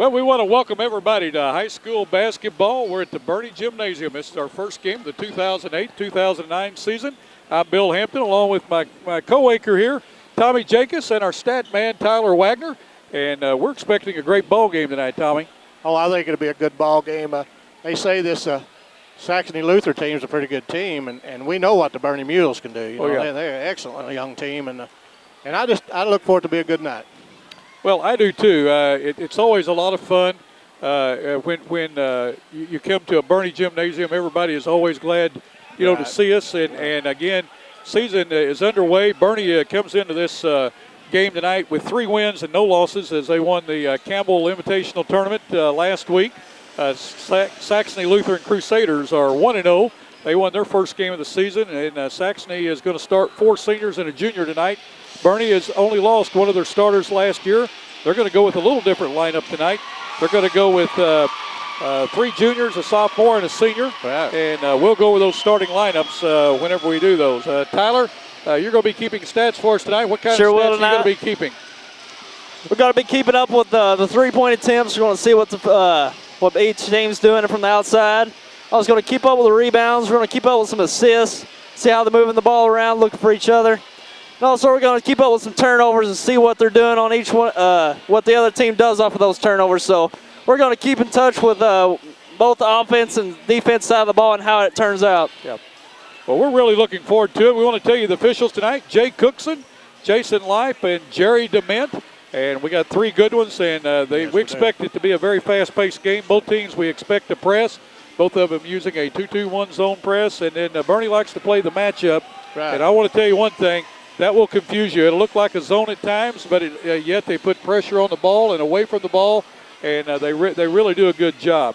Well, we want to welcome everybody to high school basketball. We're at the Bernie Gymnasium. This is our first game of the 2008-2009 season. I'm Bill Hampton, along with my co-anchor here, Tommy Jacobs, and our stat man, Tyler Wagner. And we're expecting a great ball game tonight, Tommy. Oh, I think it'll be a good ball game. They say this Saxony Lutheran team is a pretty good team, and we know what the Bernie Mules can do. They're an excellent young team, and I look for it to be a good night. Well, I do too. It's always a lot of fun when you come to a Bernie Gymnasium. Everybody is always glad, to see us. And again, season is underway. Bernie comes into this game tonight with 3 wins and no losses as they won the Campbell Invitational Tournament last week. Saxony Lutheran Crusaders are 1-0. They won their first game of the season, and Saxony is going to start 4 seniors and a junior tonight. Bernie has only lost one of their starters last year. They're going to go with a little different lineup tonight. They're going to go with 3 juniors, a sophomore, and a senior. Wow. And we'll go with those starting lineups whenever we do those. Tyler, you're going to be keeping stats for us tonight. What kind of stats are you going to be keeping? We're going to be keeping up with the three-point attempts. We're going to see what each team's doing from the outside. I was going to keep up with the rebounds. We're going to keep up with some assists, see how they're moving the ball around, looking for each other. And also, we're going to keep up with some turnovers and see what they're doing on each one, what the other team does off of those turnovers. So we're going to keep in touch with both the offense and defense side of the ball and how it turns out. Yep. Well, we're really looking forward to it. We want to tell you the officials tonight: Jay Cookson, Jason Lipe, and Jerry DeMint. And we got 3 good ones, and we expect it to be a very fast-paced game. Both teams we expect to press. Both of them using a 2-2-1 zone press, and then Bernie likes to play the matchup. Right. And I want to tell you one thing. That will confuse you. It'll look like a zone at times, but yet they put pressure on the ball and away from the ball, and they really do a good job.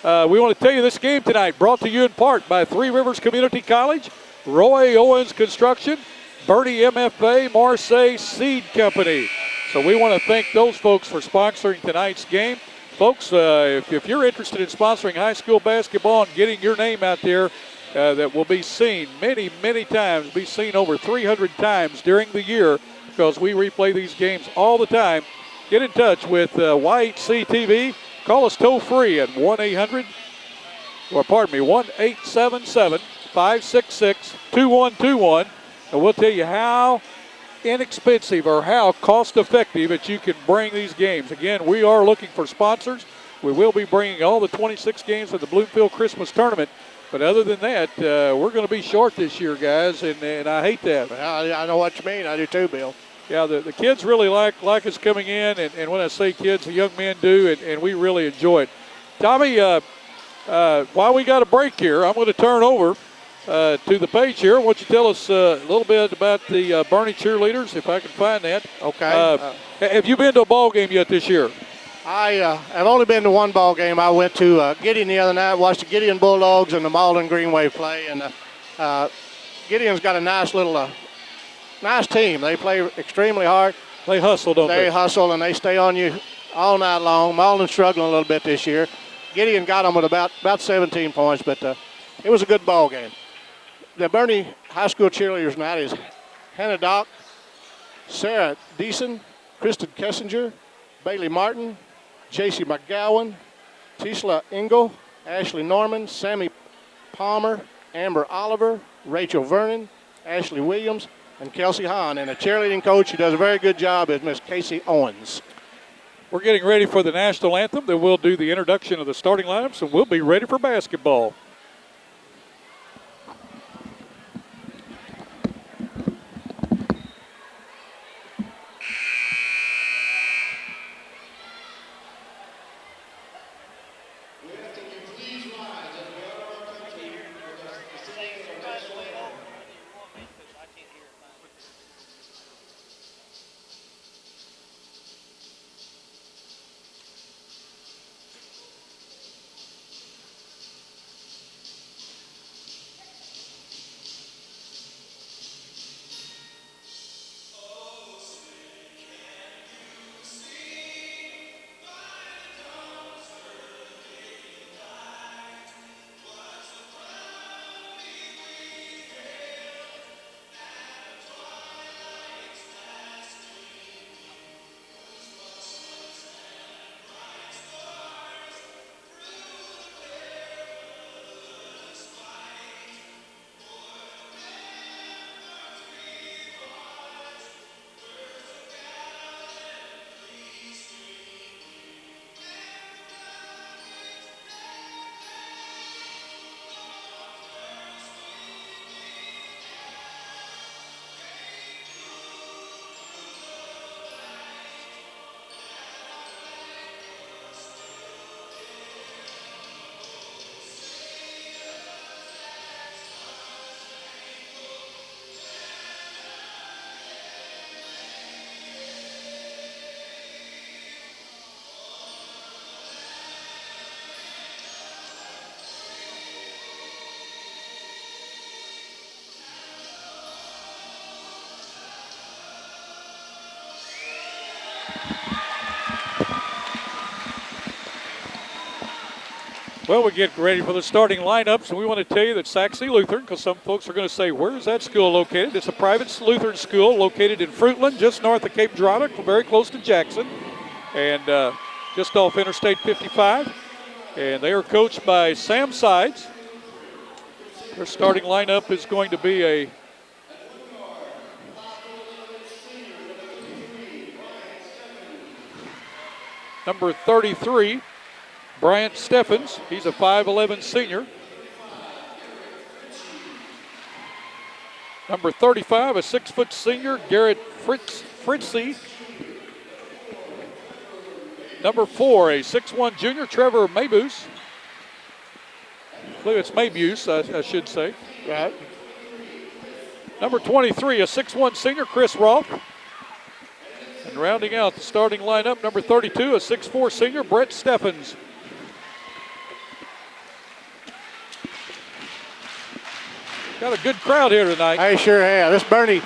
We want to tell you this game tonight brought to you in part by 3 Rivers Community College, Roy Owens Construction, Bernie MFA, Marseille Seed Company. So we want to thank those folks for sponsoring tonight's game. Folks, if you're interested in sponsoring high school basketball and getting your name out there, that will be seen many, many times, be seen over 300 times during the year because we replay these games all the time. Get in touch with YHC TV. Call us toll-free at 1-877-566-2121, and we'll tell you how inexpensive or how cost-effective that you can bring these games. Again, we are looking for sponsors. We will be bringing all the 26 games of the Bloomfield Christmas Tournament. But other than that, we're going to be short this year, guys, and I hate that. I know what you mean. I do too, Bill. Yeah, the kids really like us coming in, and when I say kids, the young men do, and we really enjoy it. Tommy, while we got a break here, I'm going to turn over to the page here. Why don't you tell us a little bit about the Bernie cheerleaders, if I can find that. Okay. Have you been to a ball game yet this year? I have only been to one ball game. I went to Gideon the other night, watched the Gideon Bulldogs and the Malden Greenway play. And Gideon's got a nice little, nice team. They play extremely hard. They hustle, don't they? They hustle, and they stay on you all night long. Malden's struggling a little bit this year. Gideon got them with about 17 points, but it was a good ball game. The Bernie High School cheerleaders tonight is Hannah Dock, Sarah Deason, Kristen Kessinger, Bailey Martin, J.C. McGowan, Tisla Engel, Ashley Norman, Sammy Palmer, Amber Oliver, Rachel Vernon, Ashley Williams, and Kelsey Hahn. And the cheerleading coach who does a very good job is Miss Casey Owens. We're getting ready for the national anthem. Then we'll do the introduction of the starting lineups, and we'll be ready for basketball. Well, we get ready for the starting lineups, and we want to tell you that Saxony Lutheran, because some folks are going to say, where is that school located? It's a private Lutheran school located in Fruitland, just north of Cape Girardeau, very close to Jackson, and just off Interstate 55. And they are coached by Sam Sides. Their starting lineup is going to be a number 33, Bryant Steffens. He's a 5'11 senior. Number 35, a 6-foot senior, Garrett Fritzy. Number 4, a 6'1 junior, Trevor Mabuse. I believe it's Mabuse, I should say. Right. Number 23, a 6'1 senior, Chris Roth. And rounding out the starting lineup, number 32, a 6'4 senior, Brett Steffens. Got a good crowd here tonight. I sure have. This Bernie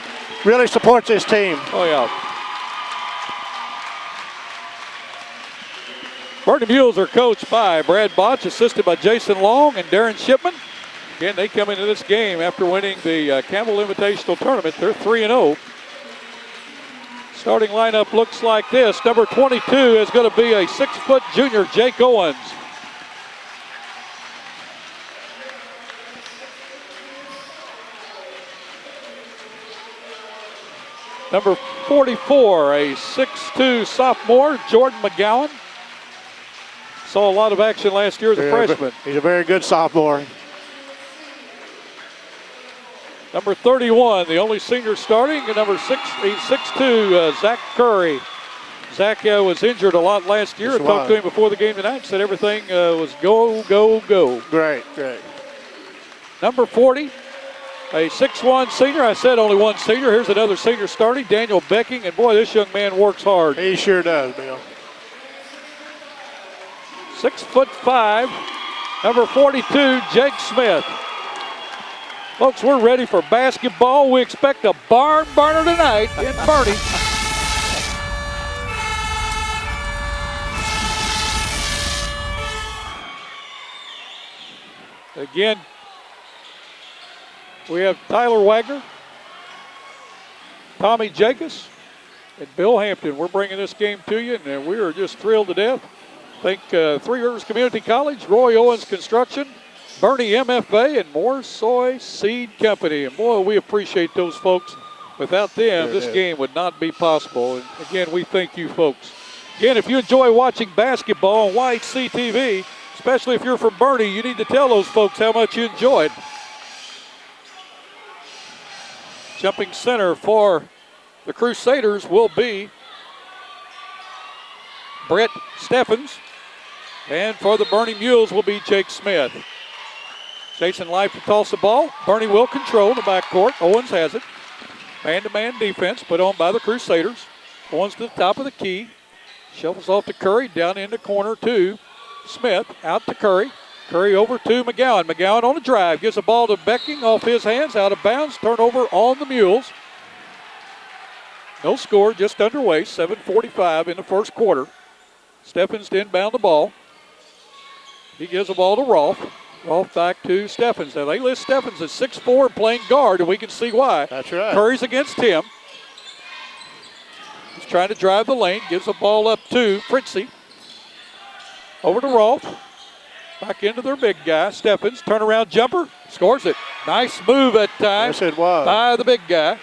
really supports this team. Oh, yeah. Bernie Mules are coached by Brad Botch, assisted by Jason Long and Darren Shipman. Again, they come into this game after winning the Campbell Invitational Tournament. They're 3-0. Starting lineup looks like this. Number 22 is going to be a 6-foot junior, Jake Owens. Number 44, a 6'2 sophomore, Jordan McGowan. Saw a lot of action last year as a freshman. He's a very good sophomore. Number 31, the only senior starting, and number 6'2, Zach Curry. Zach was injured a lot last year. I talked to him before the game tonight, said everything was go, go, go. Great, great. Number 40, a 6'1 senior. I said only one senior. Here's another senior starting, Daniel Becking. And boy, this young man works hard. He sure does, Bill. 6'5", number 42, Jake Smith. Folks, we're ready for basketball. We expect a barn burner tonight in Bernie. Again, we have Tyler Wagner, Tommy Jacobs, and Bill Hampton. We're bringing this game to you, and we are just thrilled to death. Thank Three Rivers Community College, Roy Owens Construction, Bernie MFA, and More Soy Seed Company. And boy, we appreciate those folks. Without them, this game would not be possible. And again, we thank you folks. Again, if you enjoy watching basketball on YHC TV, especially if you're from Bernie, you need to tell those folks how much you enjoy it. Jumping center for the Crusaders will be Brett Steffens. And for the Bernie Mules will be Jake Smith. Jason Life to toss the ball. Bernie will control the backcourt. Owens has it. Man-to-man defense put on by the Crusaders. Owens to the top of the key. Shovels off to Curry. Down in the corner to Smith. Out to Curry. Curry over to McGowan. McGowan on the drive. Gives the ball to Becking off his hands. Out of bounds. Turnover on the Mules. No score. Just underway. 7:45 in the first quarter. Steffens to inbound the ball. He gives the ball to Rolfe. Rolfe back to Steffens. Now they list Steffens at 6'4" playing guard, and we can see why. That's right. Curry's against him. He's trying to drive the lane. Gives the ball up to Fritzy. Over to Rolfe. Back into their big guy. Steffens, turnaround jumper. Scores it. Nice move that time. Yes, it was. By the big guy.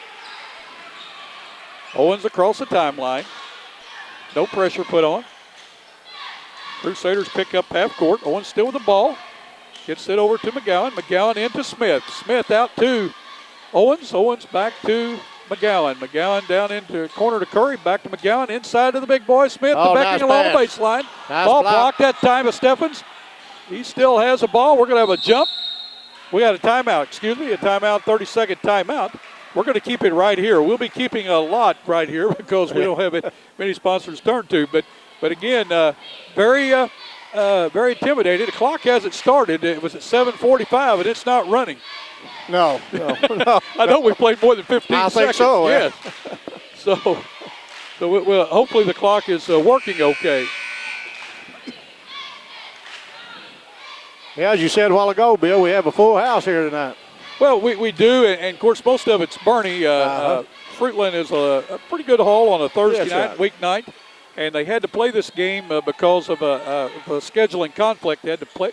Owens across the timeline. No pressure put on. Crusaders pick up half court. Owens still with the ball. Gets it over to McGowan. McGowan into Smith. Smith out to Owens. Owens back to McGowan. McGowan down into corner to Curry. Back to McGowan. Inside to the big boy. Smith to Becking along the baseline. Nice ball block. blocked that time of Steffens. He still has the ball. We're going to have a jump. We got a timeout. Excuse me. A timeout. 30-second timeout. We're going to keep it right here. We'll be keeping a lot right here because we don't have many sponsors to turn to. But again, very intimidated. The clock hasn't started. It was at 7:45, and it's not running. No. I know we played more than 15 I seconds. think so. Yes. So hopefully the clock is working okay. Yeah, as you said a while ago, Bill, we have a full house here tonight. Well, we do, and of course, most of it's Bernie. Fruitland is a pretty good haul on a Thursday night, weeknight, and they had to play this game because of a scheduling conflict. They had to play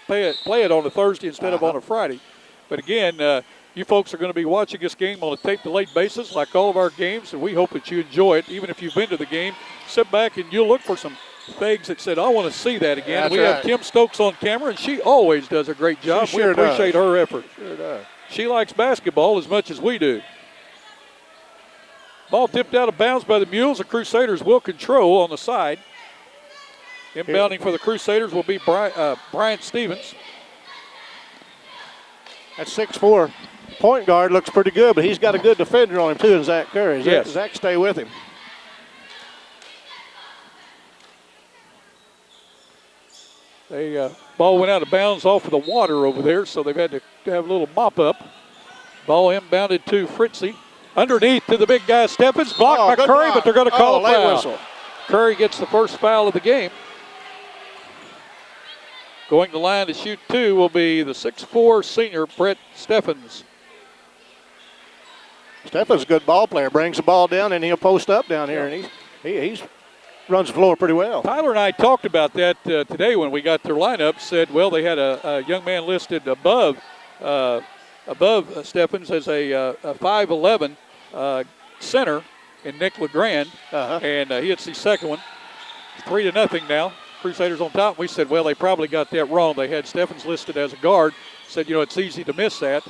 it on a Thursday instead of on a Friday. But again, you folks are going to be watching this game on a tape-delayed basis, like all of our games, and we hope that you enjoy it. Even if you've been to the game, sit back and you'll look for some things that said, I want to see that again. That's we have Kim Stokes on camera, and she always does a great job. She sure we appreciate her effort. Sure does. She likes basketball as much as we do. Ball tipped out of bounds by the Mules. The Crusaders will control on the side. Inbounding for the Crusaders will be Bryant Stevens. That 6'4" point guard looks pretty good, but he's got a good defender on him too, and Zach Curry. Zach stay with him. Ball went out of bounds off of the water over there, so they've had to have a little mop up. Ball inbounded to Fritzy. Underneath to the big guy, Steffens. Blocked by Curry, but they're going to call a foul. Whistle. Curry gets the first foul of the game. Going to the line to shoot two will be the 6'4" senior, Brett Steffens. Steffens a good ball player. Brings the ball down, and he'll post up down here, and he's runs the floor pretty well. Tyler and I talked about that today when we got their lineup. Said, well, they had a young man listed above Steffens as a 5'11" center in Nick LeGrand, and he hits the second one. 3-0 now. Crusaders on top. We said, well, they probably got that wrong. They had Steffens listed as a guard. Said, it's easy to miss that.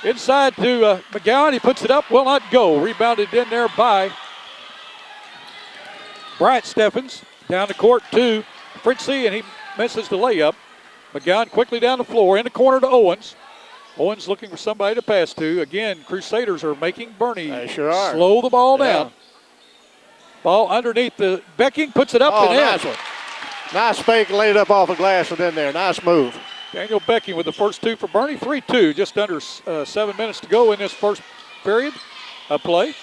Inside to McGowan. He puts it up. Will not go. Rebounded in there by Bryant Steffens. Down the court to Fritzy, and he misses the layup. McGowan quickly down the floor. In the corner to Owens. Owens looking for somebody to pass to. Again, Crusaders are making Bernie slow the ball down. Ball underneath the Becking. Puts it up and nice in. One. Nice fake, laid up off the glass within there. Nice move. Daniel Becking with the first two for Bernie. 3-2, just under 7 minutes to go in this first period of play.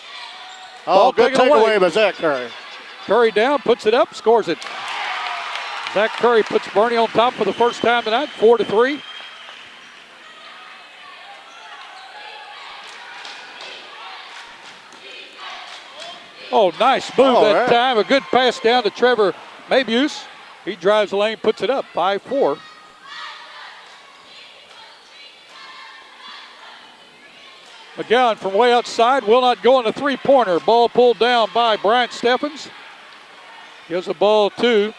Ball good takeaway by Zach Curry. Curry down, puts it up, scores it. Zach Curry puts Bernie on top for the first time tonight, 4-3. Oh, nice move that time. A good pass down to Trevor Mabuse. He drives the lane, puts it up, 5-4. McGowan from way outside will not go on the three-pointer. Ball pulled down by Bryant Steffens. Gives the ball to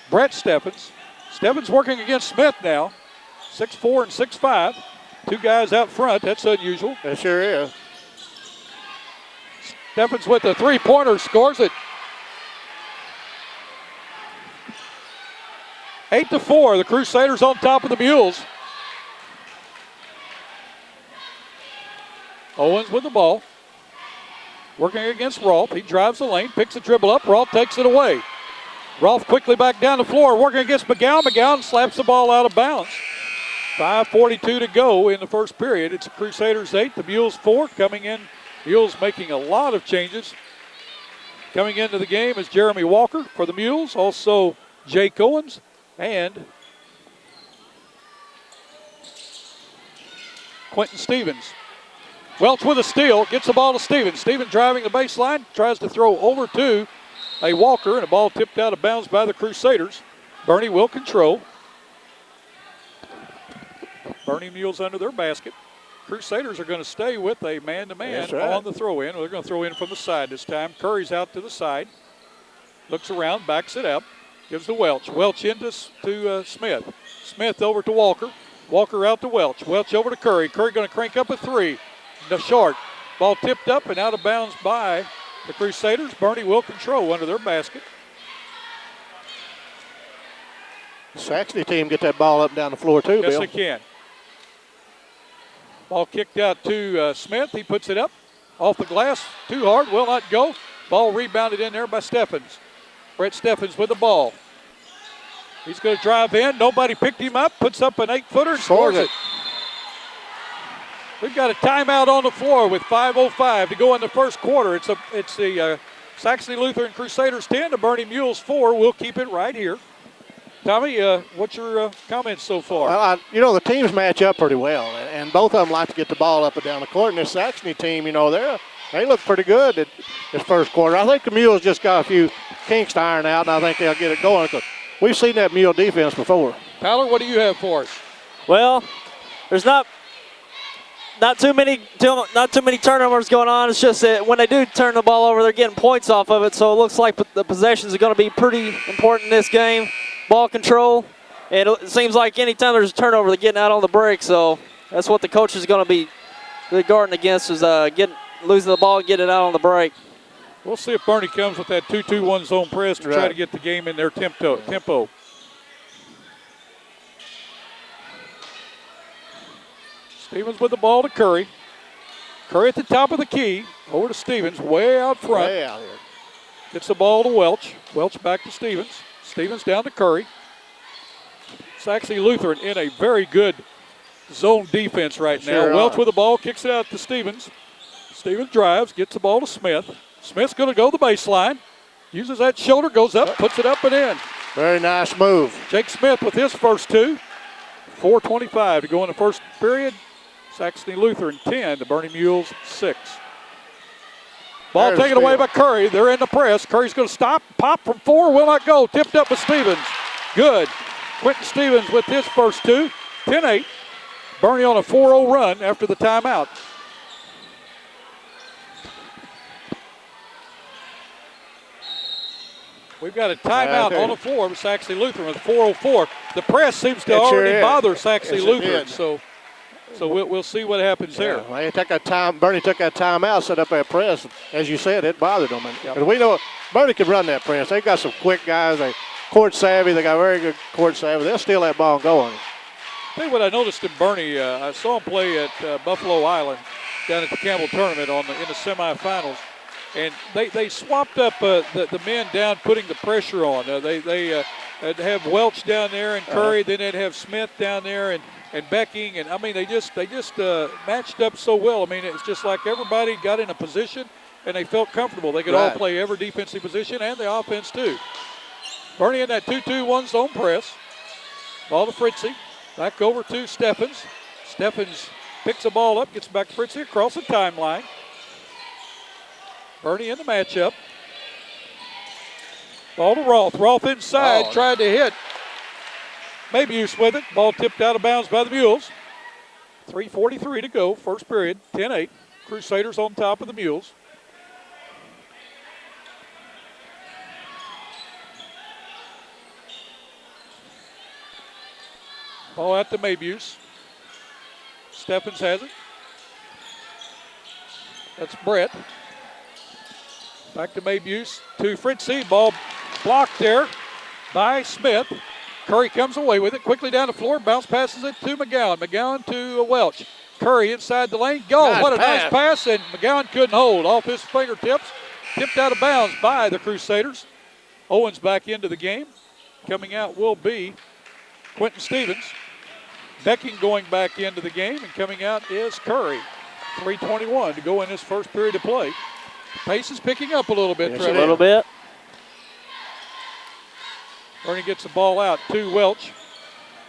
Brett Steffens. Steffens working against Smith now. 6'4" and 6'5". Two guys out front. That's unusual. It sure is. Steffens with the three-pointer, scores it. 8-4. The Crusaders on top of the Mules. Owens with the ball. Working against Rolfe. He drives the lane, picks the dribble up. Rolfe takes it away. Rolfe quickly back down the floor, working against McGowan. McGowan slaps the ball out of bounds. 5:42 to go in the first period. It's the Crusaders 8, the Mules 4 coming in. Mules making a lot of changes. Coming into the game is Jeremy Walker for the Mules. Also Jake Owens and Quentin Stevens. Welch with a steal, gets the ball to Stevens. Stevens driving the baseline, tries to throw over to a Walker, and a ball tipped out of bounds by the Crusaders. Bernie will control. Bernie Mules under their basket. Crusaders are going to stay with a man-to-man on the throw-in. They're going to throw in from the side this time. Curry's out to the side. Looks around, backs it up. Gives to Welch. Welch into Smith. Smith over to Walker. Walker out to Welch. Welch over to Curry. Curry going to crank up a three. The short. Ball tipped up and out of bounds by the Crusaders. Bernie will control under their basket. The Saxony team get that ball up and down the floor too, Yes, Bill. they can. Ball kicked out to Smith. He puts it up off the glass. Too hard. Will not go. Ball rebounded in there by Steffens. Brett Steffens with the ball. He's going to drive in. Nobody picked him up. Puts up an 8-footer and scores it. We've got a timeout on the floor with 5:05 to go in the first quarter. It's the Saxony Lutheran Crusaders 10, the Bernie Mules 4. We'll keep it right here. Tommy, what's your comments so far? Well, the teams match up pretty well, and both of them like to get the ball up and down the court. And this Saxony team, they look pretty good at this first quarter. I think the Mules just got a few kinks to iron out, and I think they'll get it going. We've seen that Mule defense before. Tyler, what do you have for us? Well, there's not too many turnovers going on. It's just that when they do turn the ball over, they're getting points off of it. So it looks like the possessions are going to be pretty important in this game. Ball control, and it seems like anytime there's a turnover, they're getting out on the break. So that's what the coach is going to be guarding against, is losing the ball and getting it out on the break. We'll see if Bernie comes with that 2-2-1 zone press to try to get the game in their tempo. Stevens with the ball to Curry. Curry at the top of the key. Over to Stevens, way out front. Way out here. Gets the ball to Welch. Welch back to Stevens. Stevens down to Curry. Saxony Lutheran in a very good zone defense right now. Welch with the ball, kicks it out to Stevens. Stevens drives, gets the ball to Smith. Smith's going to go the baseline. Uses that shoulder, goes up, puts it up and in. Very nice move. Jake Smith with his first two. 4:25 to go in the first period. Saxony Lutheran 10, the Bernie Mules 6. Ball taken away by Curry. They're in the press. Curry's going to stop. Pop from 4, will not go. Tipped up with Stevens. Good. Quentin Stevens with his first two. 10-8. Bernie on a 4-0 run after the timeout. We've got a timeout on the floor with Saxony Lutheran with 4:04. The press seems to already bother Saxony Lutheran, so we'll see what happens there. Well, Bernie took that timeout, set up that press. As you said, it bothered them. And we know Bernie can run that press. They've got some quick guys. They court savvy. They got very good court savvy. They'll steal that ball and go on it. Tell you what I noticed in Bernie. I saw him play at Buffalo Island down at the Campbell tournament in the semifinals. And they swapped up the men down, putting the pressure on. They'd have Welch down there and Curry. Then they'd have Smith down there and Becking. And, I mean, they just matched up so well. I mean, it's just like everybody got in a position and they felt comfortable. They could all play every defensive position and the offense, too. Bernie in that 2-2-1 zone press. Ball to Fritzy. Back over to Steffens. Steffens picks the ball up, gets back to Fritzy across the timeline. Bernie in the matchup. Ball to Roth. Roth inside, tried to hit. Mabius with it. Ball tipped out of bounds by the Mules. 3:43 to go, first period, 10-8. Crusaders on top of the Mules. Ball out to Mabius. Steffens has it. That's Brett. Back to Mabius, to Fritzy. Ball blocked there by Smith. Curry comes away with it, quickly down the floor, bounce passes it to McGowan. McGowan to Welch. Curry inside the lane. What a nice pass, and McGowan couldn't hold. Off his fingertips, tipped out of bounds by the Crusaders. Owens back into the game. Coming out will be Quentin Stevens. Becking going back into the game, and coming out is Curry. 3:21 to go in this first period of play. Pace is picking up a little bit. Yes, a little bit. Bernie gets the ball out to Welch.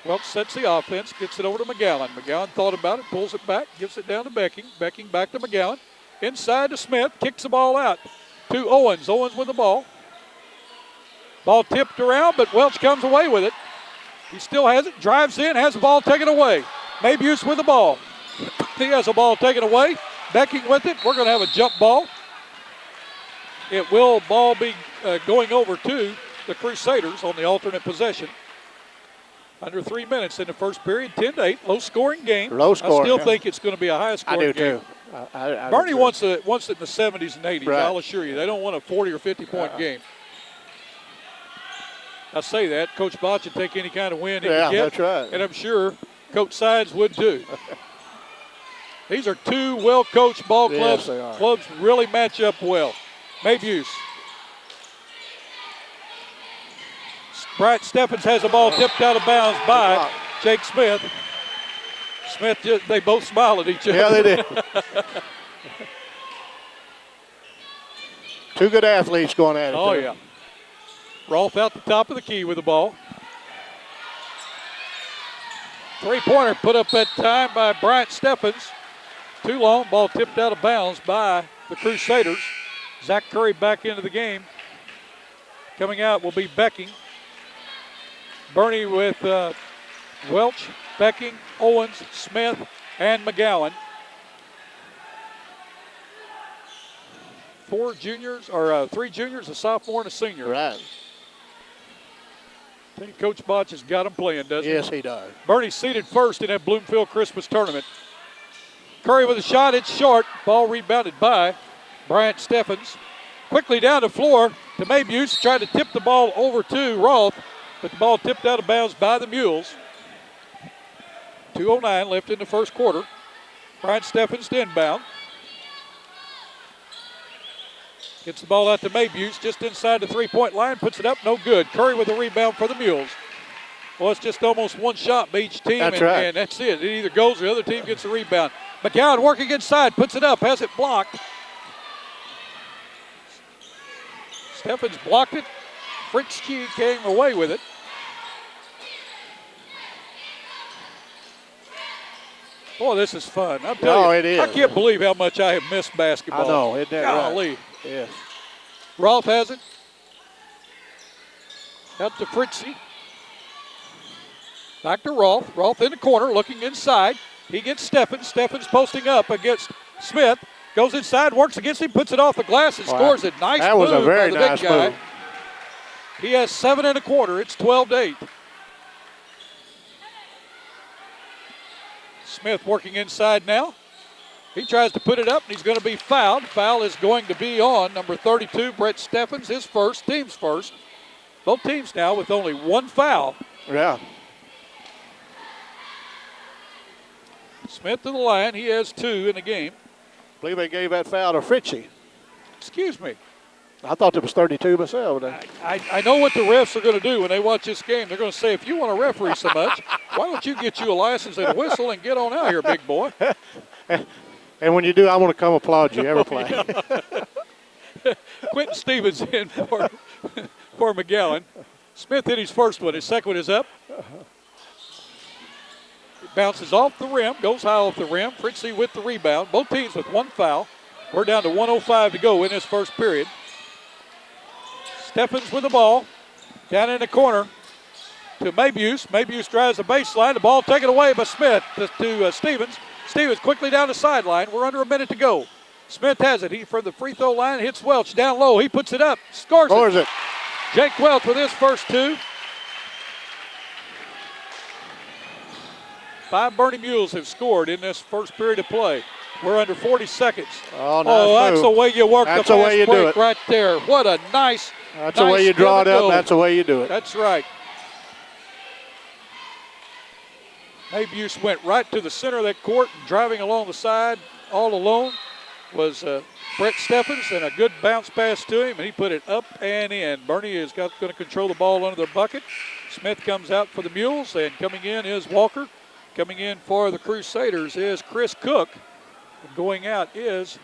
Welch sets the offense, gets it over to McGowan. McGowan thought about it, pulls it back, gives it down to Becking. Becking back to McGowan. Inside to Smith, kicks the ball out to Owens. Owens with the ball. Ball tipped around, but Welch comes away with it. He still has it, drives in, has the ball taken away. Mabius with the ball. He has the ball taken away. Becking with it. We're going to have a jump ball. Ball be going over to the Crusaders on the alternate possession. Under 3 minutes in the first period, 10-8, low-scoring game. Low scoring. I still think it's going to be a high-scoring game. I do, too. Bernie wants it in the 70s and 80s, Right. I'll assure you. They don't want a 40 or 50-point game. I say that. Coach Botch would take any kind of win he could get. That's right. And I'm sure Coach Sides would, too. These are two well-coached ball clubs. Yes, they are. Clubs really match up well. Mabius. Bryant Steffens has the ball tipped out of bounds by Jake Smith. They both smile at each other. Yeah, they did. Two good athletes going at it. Oh, yeah. Rolf out the top of the key with the ball. Three-pointer put up that time by Bryant Steffens. Too long, ball tipped out of bounds by the Crusaders. Zach Curry back into the game. Coming out will be Becking. Bernie with Welch, Becking, Owens, Smith, and McGowan. 3 juniors, a sophomore and a senior. Right. I think Coach Botch has got them playing, doesn't he? Yes, he does. Bernie seated first in that Bloomfield Christmas tournament. Curry with a shot, it's short. Ball rebounded by Bryant Steffens. Quickly down the floor to Maybuse, tried to tip the ball over to Roth, but the ball tipped out of bounds by the Mules. 2:09 left in the first quarter. Bryant Steffens to inbound. Gets the ball out to Maybuse, just inside the three-point line, puts it up, no good. Curry with the rebound for the Mules. Well, it's just almost one shot by each team, That's right. And that's it. It either goes or the other team gets the rebound. McGowan working inside, puts it up, has it blocked. Steffens blocked it. Fritzke came away with it. Boy, this is fun. I'm telling you, it is. I can't believe how much I have missed basketball. I know, isn't that Golly. right? Yes. Roth has it. Out to Fritzy. Back to Roth. Roth in the corner, looking inside. He gets Steffens. Steffens posting up against Smith. Goes inside, works against him, puts it off the glass, and scores it. Nice that move was a very by the nice big guy. move. He has 7 1/4. It's 12-8. Smith working inside now. He tries to put it up, and he's going to be fouled. Foul is going to be on number 32, Brett Steffens, his first, team's first. Both teams now with only one foul. Yeah. Smith to the line. He has 2 in the game. I believe they gave that foul to Fritchie. Excuse me. I thought it was 32 myself. I know what the refs are going to do when they watch this game. They're going to say, if you want to referee so much, why don't you get you a license and a whistle and get on out here, big boy? And when you do, I want to come applaud you every play. Quentin Stevens in for McGowan. Smith hit his first one. His second one is up. It bounces off the rim, goes high off the rim. Fritzy with the rebound. Both teams with one foul. We're down to 1:05 to go in this first period. Steffens with the ball. Down in the corner to Maybuse. Maybuse drives the baseline. The ball taken away by Smith to Stevens. Stevens quickly down the sideline. We're under a minute to go. Smith has it. He from the free throw line hits Welch down low. He puts it up. Scores it. Jake Welch with his first 2. 5 Bernie Mules have scored in this first period of play. We're under 40 seconds. Oh, that's the way you work that's the fast way you break do it. right there. What a nice. That's the way you draw it up. That's the way you do it. That's right. Maybuse went right to the center of that court, driving along the side all alone was Brett Steffens, and a good bounce pass to him, and he put it up and in. Bernie is going to control the ball under their bucket. Smith comes out for the Mules, and coming in is Walker. Coming in for the Crusaders is Chris Cook. And going out is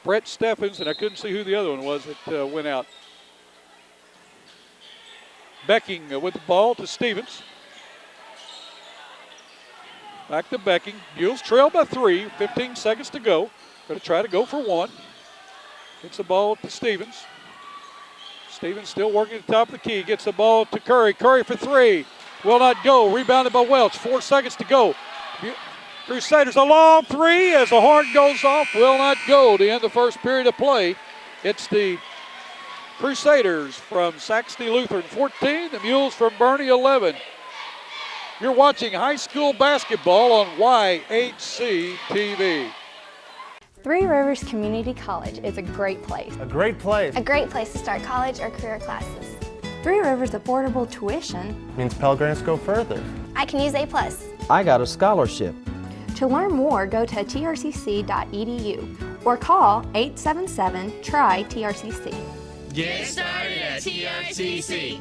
Brett Steffens, and I couldn't see who the other one was that went out. Becking with the ball to Stevens. Back to Becking. Mules trail by 3, 15 seconds to go. Going to try to go for 1. Gets the ball to Stevens. Stevens still working at the top of the key. Gets the ball to Curry. Curry for 3. Will not go. Rebounded by Welch. 4 seconds to go. Crusaders a long 3 as the horn goes off. Will not go to end the first period of play. It's the Crusaders from Saxony Lutheran 14. The Mules from Bernie 11. You're watching high school basketball on YHC TV. Three Rivers Community College is a great place. A great place. A great place to start college or career classes. Three Rivers affordable tuition Means Pell Grants go further. I can use A+. I got a scholarship. To learn more, go to trcc.edu or call 877-TRY-TRCC. Get started at TRCC.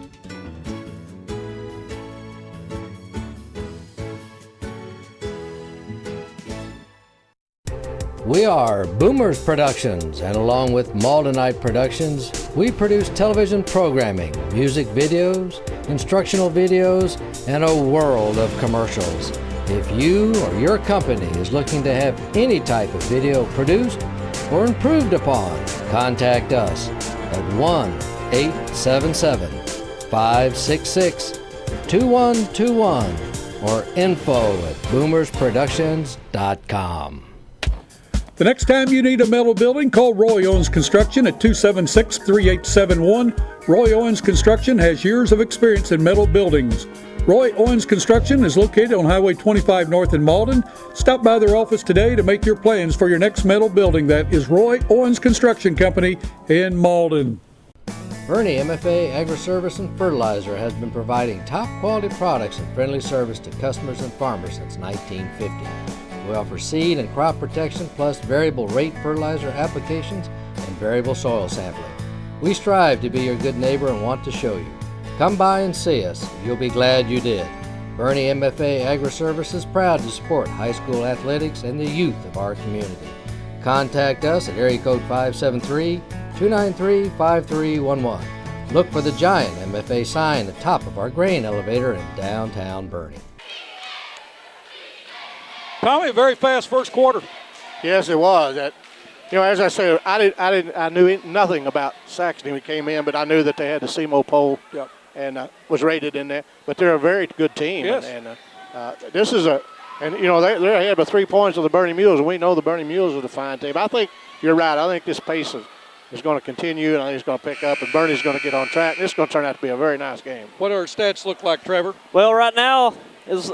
We are Boomers Productions, and along with Maldenite Productions, We produce television programming, music videos, instructional videos, and a world of commercials. If you or your company is looking to have any type of video produced or improved upon, contact us at 1-877-566-2121 or info@boomersproductions.com. The next time you need a metal building, call Roy Owens Construction at 276-3871. Roy Owens Construction has years of experience in metal buildings. Roy Owens Construction is located on Highway 25 North in Malden. Stop by their office today to make your plans for your next metal building. That is Roy Owens Construction Company in Malden. Bernie MFA Agri-Service and Fertilizer has been providing top quality products and friendly service to customers and farmers since 1950. We offer seed and crop protection plus variable rate fertilizer applications and variable soil sampling. We strive to be your good neighbor and want to show you. Come by and see us. You'll be glad you did. Bernie MFA Agri-Service is proud to support high school athletics and the youth of our community. Contact us at area code 573-293-5311. Look for the giant MFA sign at the top of our grain elevator in downtown Bernie. Tommy, a very fast first quarter. Yes, it was. As I said, I knew nothing about Saxony when we came in, but I knew that they had the SEMO pole and was rated in there. But they're a very good team. Yes. This is they're ahead by 3 points of the Bernie Mules, and we know the Bernie Mules are the fine team. I think you're right. I think this pace is going to continue, and I think it's going to pick up, and Bernie's going to get on track. This is going to turn out to be a very nice game. What do our stats look like, Trevor? Well, right now is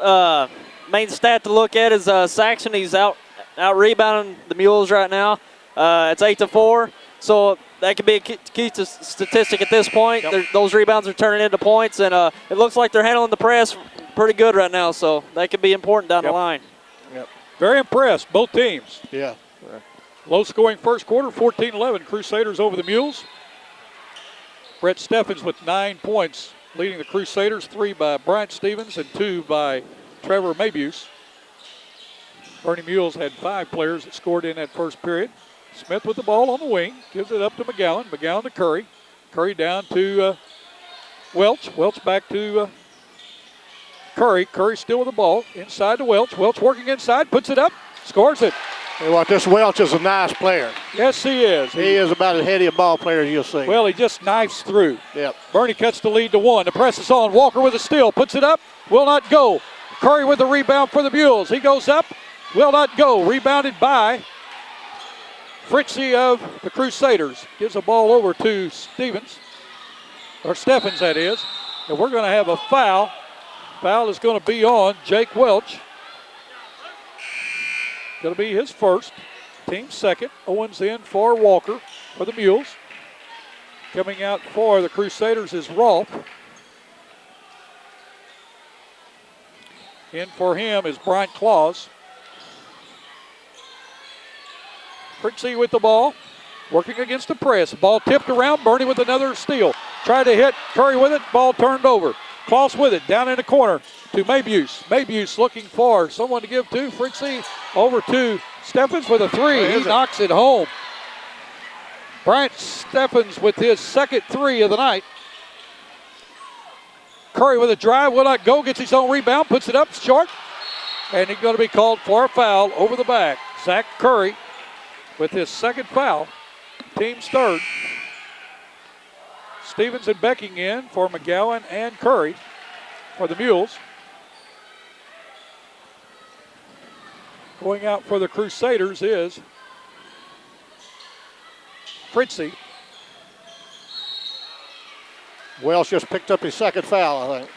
main stat to look at is Saxony's out rebounding the Mules right now. It's 8-4, so that could be a key statistic at this point. Yep. Those rebounds are turning into points, and it looks like they're handling the press pretty good right now, so that could be important down the line. Yep. Very impressed, both teams. Yeah. Low-scoring first quarter, 14-11, Crusaders over the Mules. Brett Steffens with 9 points, leading the Crusaders, 3 by Bryant Stevens and 2 by Trevor Mabuse. Bernie Mules had 5 players that scored in that first period. Smith with the ball on the wing, gives it up to McGowan. McGowan to Curry. Curry down to Welch. Welch back to Curry. Curry still with the ball inside to Welch. Welch working inside, puts it up, scores it. Hey, this Welch is a nice player. Yes, he is. He is about as heady a ball player as you'll see. Well, he just knifes through. Yep. Bernie cuts the lead to 1. The press is on. Walker with a steal, puts it up, will not go. Curry with the rebound for the Mules. He goes up, will not go. Rebounded by Fritzy of the Crusaders. Gives the ball over to Stevens, or Steffens that is. And we're going to have a foul. Foul is going to be on Jake Welch. Going to be his first, team second. Owens in for Walker for the Mules. Coming out for the Crusaders is Rolfe. In for him is Bryant Claus. Fritzy with the ball, working against the press. Ball tipped around, Bernie with another steal. Tried to hit Curry with it, ball turned over. Claus with it, down in the corner to Mabuse. Mabuse looking for someone to give to. Fritzy over to Steffens with a 3. He knocks it home. Bryant Steffens with his second 3 of the night. Curry with a drive, will not go, gets his own rebound, puts it up short, and he's going to be called for a foul over the back. Zach Curry with his second foul, team's third. Stevens and Becking in for McGowan and Curry for the Mules. Going out for the Crusaders is Fritzy. Welch just picked up his second foul, I think.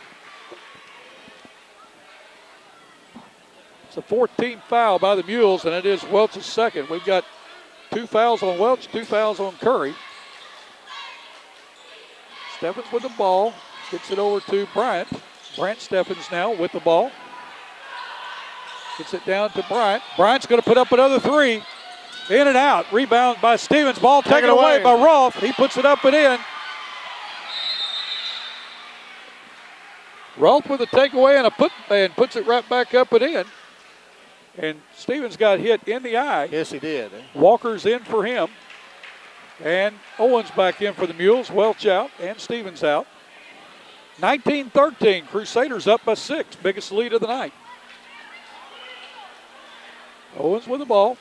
It's a 14th foul by the Mules, and it is Welch's second. We've got 2 fouls on Welch, 2 fouls on Curry. Steffens with the ball, gets it over to Bryant. Bryant Steffens now with the ball. Gets it down to Bryant. Bryant's going to put up another 3. In and out. Rebound by Stevens. Ball taken away by Rolfe. He puts it up and in. Rolfe with a takeaway and puts it right back up and in. And Stevens got hit in the eye. Yes, he did. Walker's in for him. And Owens back in for the Mules. Welch out and Stevens out. 19-13. Crusaders up by 6. Biggest lead of the night. Owens with the ball.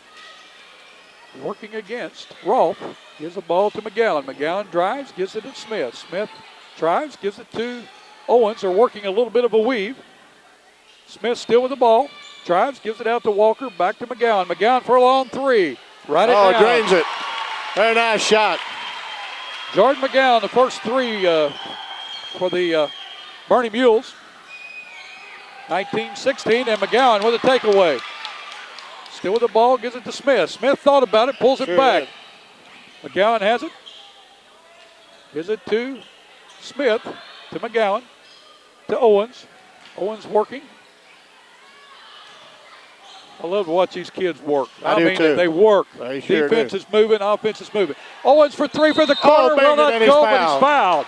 Working against Rolfe. Gives the ball to McGowan. McGowan drives, gives it to Smith. Smith drives, gives it to Owens. They're working a little bit of a weave. Smith still with the ball. Drives, gives it out to Walker. Back to McGowan. McGowan for a long 3. Right it down. Drains it. Very nice shot. Jordan McGowan, the first 3 for the Bernie Mules. 19-16, and McGowan with a takeaway. Still with the ball, gives it to Smith. Smith thought about it, pulls it back. McGowan has it. Gives it to Smith, to McGowan, to Owens. Owens working. I love to watch these kids work. I mean, too. they work. They sure Defense do. is moving, offense is moving. Owens for 3 for the corner, will not go, but he's fouled.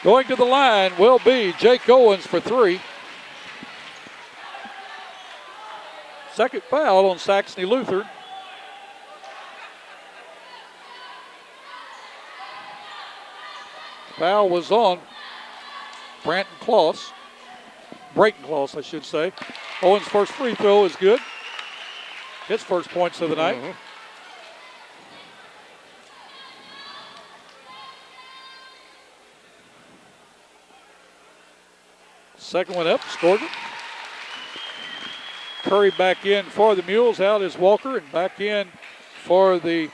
Going to the line will be Jake Owens for 3. Second foul on Saxony Lutheran. Foul was on Brayton Kloss, I should say. Owens' first free throw is good. His first points of the night. Second one up, scored it. Curry back in for the Mules. Out is Walker, and back in for the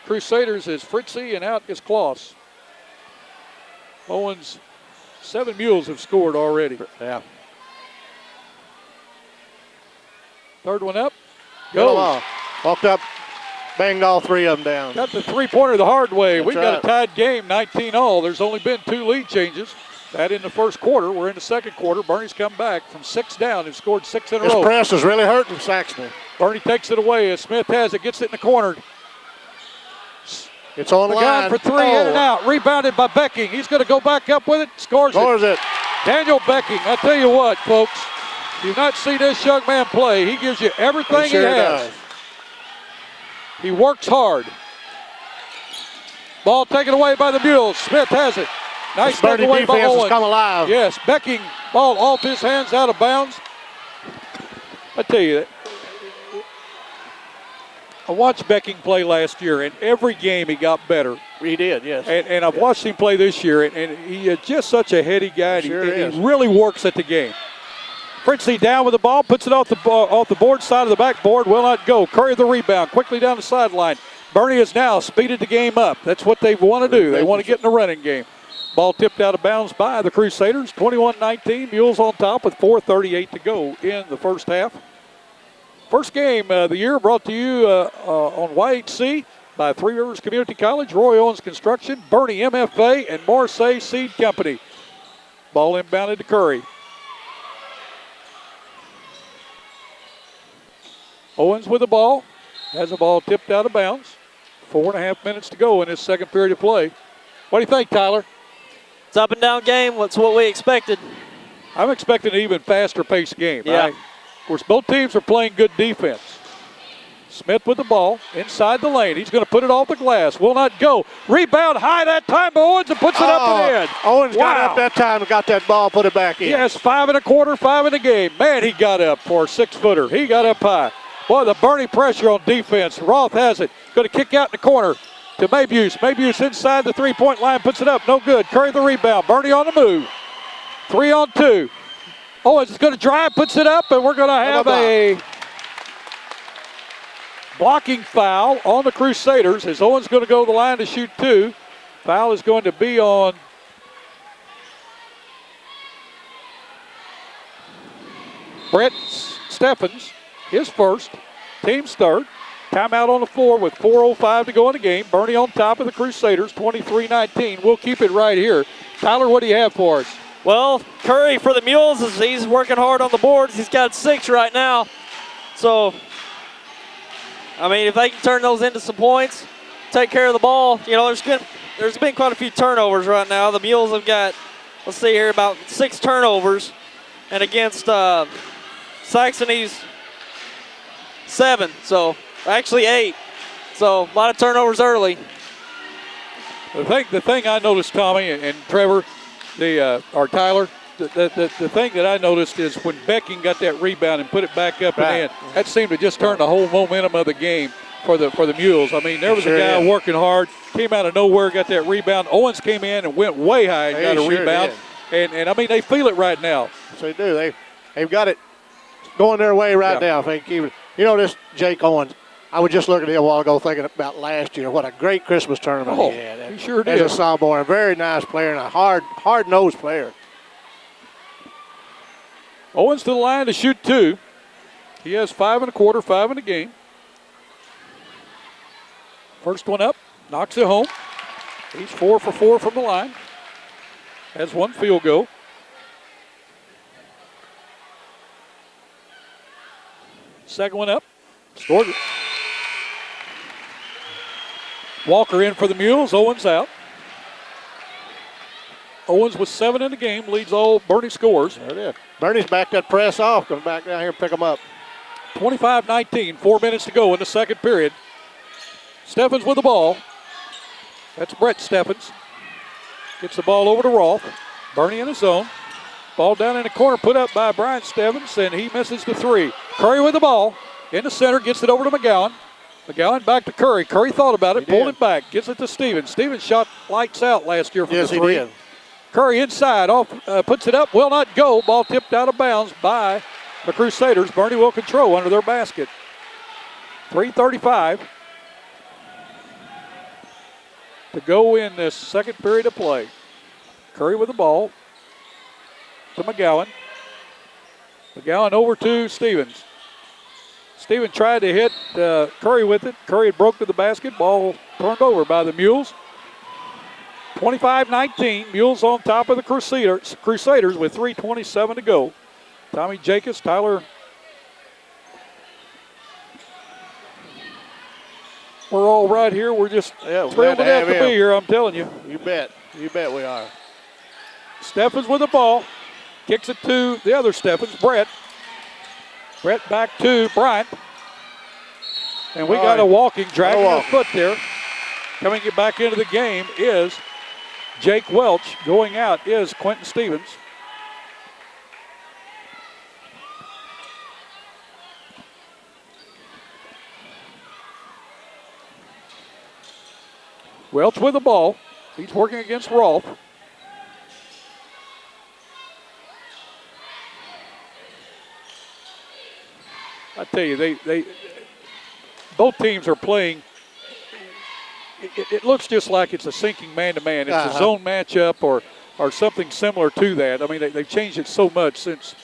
Crusaders is Fritzy, and out is Kloss. Owens, 7 Mules have scored already. Yeah. Third one up. Goes. Walked up, banged all 3 of them down. Got the three-pointer the hard way. That's We've got a tied game, 19-all. There's only been 2 lead changes. That in the first quarter. We're in the second quarter. Bernie's come back from 6 down and scored 6 in a row. This press is really hurting Saxony. Bernie takes it away as Smith has it, gets it in the corner. It's on the line. For 3, in and out. Rebounded by Becking. He's going to go back up with it. Scores it. Daniel Becking. I tell you what, folks. You've not seen this young man play. He gives you everything he has. Does. He works hard. Ball taken away by the Mules. Smith has it. Nice takeaway by Owens. Come alive. Yes, Becking, ball off his hands, out of bounds. I tell you, I watched Becking play last year, and every game he got better. He did, yes. And I've watched him play this year, and he is just such a heady guy. And he really works at the game. Fritzy down with the ball, puts it off the board side of the backboard, will not go. Curry the rebound, quickly down the sideline. Bernie has now speeded the game up. That's what they want to do. They want to get in the running game. Ball tipped out of bounds by the Crusaders. 21-19, Mules on top with 4:38 to go in the first half. First game of the year brought to you on YHC by Three Rivers Community College, Roy Owens Construction, Bernie MFA, and Marseille Seed Company. Ball inbounded to Curry. Owens with the ball. Has the ball tipped out of bounds. 4.5 minutes to go in this second period of play. What do you think, Tyler? It's up and down game. That's what we expected. I'm expecting an even faster paced game. Yeah. Of course, both teams are playing good defense. Smith with the ball inside the lane. He's going to put it off the glass. Will not go. Rebound high that time by Owens and puts it up and in. Owens got up that time and got that ball, put it back in. Yes, 5 1/4, 5 in the game. Man, he got up for a 6-footer. He got up high. Boy, the Bernie pressure on defense. Roth has it. Going to kick out in the corner to Maybuse. Maybuse inside the three-point line, puts it up. No good. Curry the rebound. Bernie on the move. 3-on-2. Owens is going to drive, puts it up, and we're going to have a blocking foul on the Crusaders as Owens going to go to the line to shoot 2. Foul is going to be on Brett Steffens, his first, team's third. Timeout on the floor with 4:05 to go in the game. Bernie on top of the Crusaders, 23-19. We'll keep it right here. Tyler, what do you have for us? Well, Curry for the Mules, he's working hard on the boards. He's got 6 right now. So, I mean, if they can turn those into some points, take care of the ball. You know, there's been quite a few turnovers right now. The Mules have got, let's see here, about 6 turnovers. And against Saxony's 7, so actually 8. So So a lot of turnovers early. The thing I noticed, Tommy and Trevor, or Tyler, the thing that I noticed is when Becking got that rebound and put it back up and in, that seemed to just turn the whole momentum of the game for the Mules. I mean, there was a guy working hard, came out of nowhere, got that rebound. Owens came in and went way high and got a rebound. And I mean, they feel it right now. So they do. They've got it going their way right now. If they keep it. You know, this Jake Owens, I was just looking at him a while ago thinking about last year, what a great Christmas tournament he had. He sure did. As a sophomore, a very nice player and a hard-nosed player. Owens to the line to shoot 2. He has 5 1/4, 5 in the game. First one up, knocks it home. He's 4 for 4 from the line. Has 1 field goal. Second one up, scored it. Walker in for the Mules, Owens out. Owens with 7 in the game, leads all Bernie scores. There it is. Bernie's back that press off, going back down here and pick them up. 25-19, 4 minutes to go in the second period. Steffens with the ball. That's Brett Steffens. Gets the ball over to Rolfe. Bernie in his zone. Ball down in the corner, put up by Brian Steffens, and he misses the 3. Curry with the ball. In the center, gets it over to McGowan. McGowan back to Curry. Curry thought about it, pulled it back, gets it to Stevens. Stevens shot lights out last year from the 3. Yes, he did. Curry inside, puts it up, will not go. Ball tipped out of bounds by the Crusaders. Bernie will control under their basket. 3:35 to go in this second period of play. Curry with the ball to McGowan. McGowan over to Stevens. Stevens tried to hit Curry with it. Curry had broke to the basket. Ball turned over by the Mules. 25-19. Mules on top of the Crusaders with 3:27 to go. Tommy Jacobs, Tyler. We're all right here. We're just thrilled to have to be here, I'm telling you. You bet. You bet we are. Steffens with the ball. Kicks it to the other Steffens, Brett. Brett back to Bryant. And we got a walking, dragging a foot there. Coming back into the game is Jake Welch. Going out is Quentin Stevens. Welch with the ball. He's working against Rolfe. I tell you, they both teams are playing. It looks just like it's a sinking man-to-man. It's a zone matchup or something similar to that. I mean, they've changed it so much since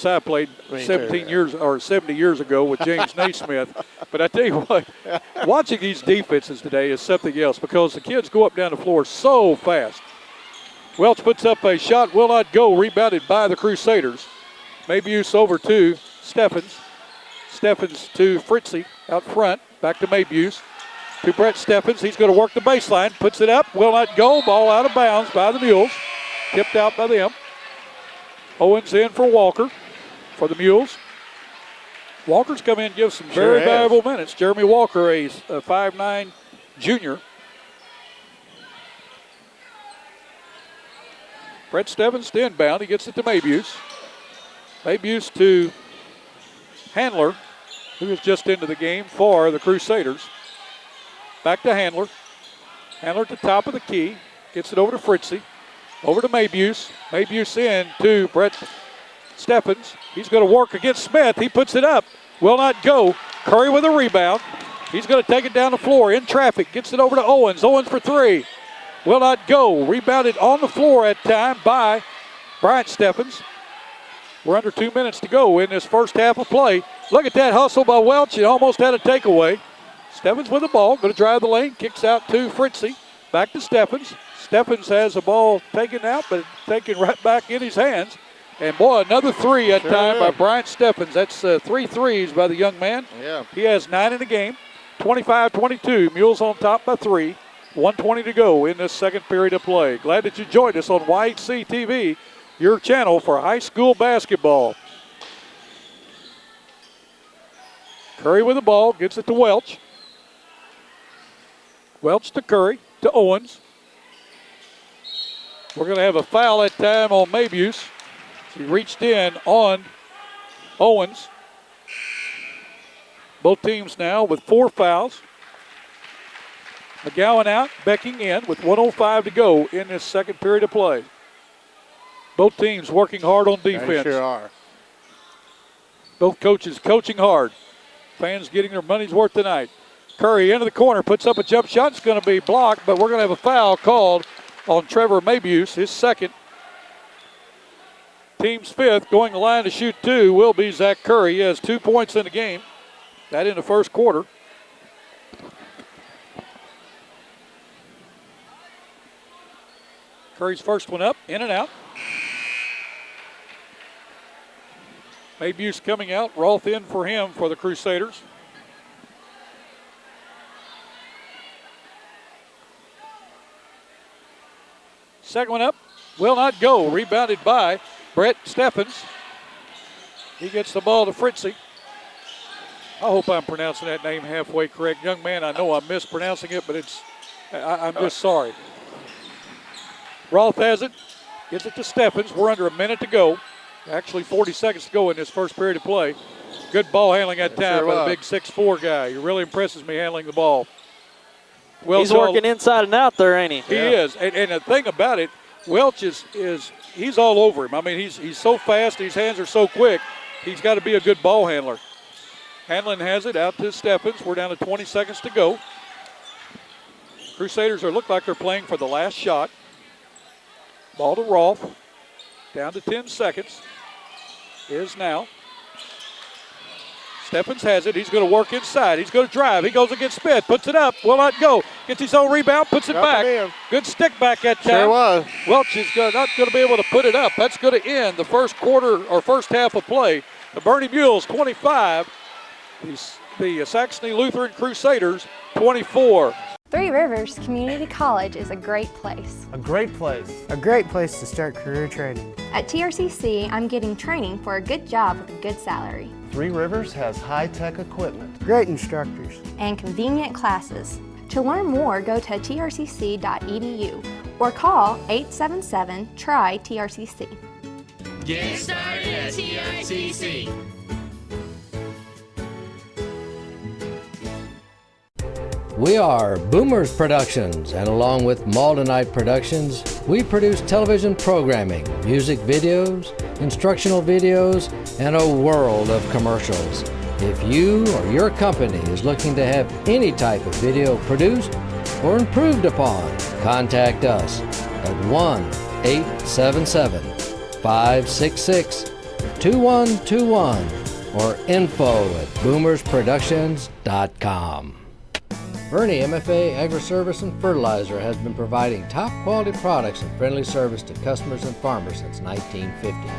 I played 70 years ago with James Naismith. But I tell you what, watching these defenses today is something else because the kids go up down the floor so fast. Welch puts up a shot, will not go, rebounded by the Crusaders. Maybuse over to Steffens. Steffens to Fritzy out front, back to Maybuse. To Brett Steffens, he's going to work the baseline, puts it up, will not go, ball out of bounds by the Mules. Tipped out by them. Owens in for Walker for the Mules. Walker's come in and gives some very valuable minutes. Jeremy Walker, a 5'9" junior. Brett Steffens to inbound. He gets it to Maybuse. Maybuse to Handler, who is just into the game for the Crusaders. Back to Handler. Handler to top of the key. Gets it over to Fritzy. Over to Maybuse. Maybuse in to Brett Steffens. He's going to work against Smith. He puts it up. Will not go. Curry with a rebound. He's going to take it down the floor in traffic. Gets it over to Owens. Owens for 3. Will not go. Rebounded on the floor at time by Bryant Steffens. We're under 2 minutes to go in this first half of play. Look at that hustle by Welch. It almost had a takeaway. Steffens with the ball. Going to drive the lane. Kicks out to Fritzy. Back to Steffens. Steffens has the ball taken out, but taken right back in his hands. And, boy, another 3 at time by Bryant Steffens. That's 3 threes by the young man. Yeah. He has 9 in the game. 25-22. Mules on top by 3. 1:20 to go in this second period of play. Glad that you joined us on YHC TV, your channel for high school basketball. Curry with the ball, gets it to Welch. Welch to Curry to Owens. We're going to have a foul that time on Mabuse. He reached in on Owens. Both teams now with 4 fouls. McGowan out, Becking in with 1:05 to go in this second period of play. Both teams working hard on defense. They sure are. Both coaches coaching hard. Fans getting their money's worth tonight. Curry into the corner, puts up a jump shot. It's going to be blocked, but we're going to have a foul called on Trevor Mabuse, his second. Team's 5th, going to line to shoot 2 will be Zach Curry. He has 2 points in the game. That in the first quarter. Curry's first one up, in and out. Mabuse coming out, Rolfe in for him for the Crusaders. Second one up, will not go. Rebounded by Brett Steffens. He gets the ball to Fritzy. I hope I'm pronouncing that name halfway correct. Young man, I know I'm mispronouncing it, but I'm just sorry. Rolfe has it, gets it to Steffens. We're under a minute to go. Actually 40 seconds to go in this first period of play. Good ball handling that time by the big 6'4" guy. He really impresses me handling the ball. Well, he's working inside and out there, ain't he? He is. And the thing about it, Welch is he's all over him. I mean, he's so fast. His hands are so quick. He's got to be a good ball handler. Hanlon has it out to Steffens. We're down to 20 seconds to go. Crusaders look like they're playing for the last shot. Ball to Rolfe. Down to 10 seconds. Is now. Steffens has it. He's going to work inside. He's going to drive. He goes against Smith. Puts it up. Will not go. Gets his own rebound. Puts it back. Good stick back that time. Sure was. Welch is not going to be able to put it up. That's going to end the first quarter or first half of play. The Bernie Mules 25. The Saxony Lutheran Crusaders 24. Three Rivers Community College is a great place. A great place. A great place to start career training. At TRCC, I'm getting training for a good job with a good salary. Three Rivers has high-tech equipment. Great instructors. And convenient classes. To learn more, go to trcc.edu or call 877-TRY-TRCC. Get started at TRCC. We are Boomers Productions, and along with Maldenite Productions, we produce television programming, music videos, instructional videos, and a world of commercials. If you or your company is looking to have any type of video produced or improved upon, contact us at 1-877-566-2121 or info@boomersproductions.com. Bernie MFA Agri-Service and Fertilizer has been providing top quality products and friendly service to customers and farmers since 1950.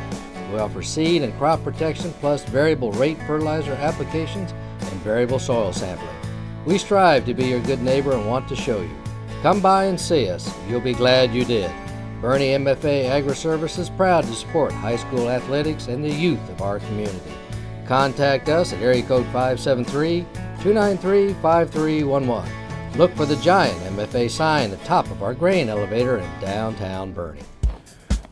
We offer seed and crop protection plus variable rate fertilizer applications and variable soil sampling. We strive to be your good neighbor and want to show you. Come by and see us. You'll be glad you did. Bernie MFA Agri-Service is proud to support high school athletics and the youth of our community. Contact us at area code 573-293-5311. Look for the giant MFA sign at the top of our grain elevator in downtown Bernie.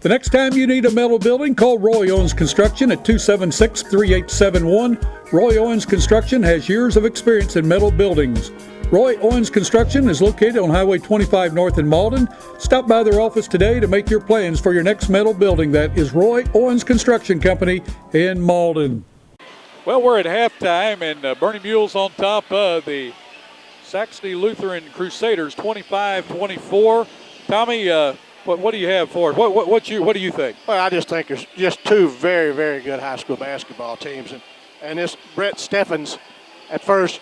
The next time you need a metal building, call Roy Owens Construction at 276-3871. Roy Owens Construction has years of experience in metal buildings. Roy Owens Construction is located on Highway 25 North in Malden. Stop by their office today to make your plans for your next metal building. That is Roy Owens Construction Company in Malden. Well, we're at halftime, and Bernie Mules on top of the Saxony Lutheran Crusaders, 25-24. Tommy, what do you have for it? What do you think? Well, I just think there's just two very, very good high school basketball teams, and this Brett Steffens at first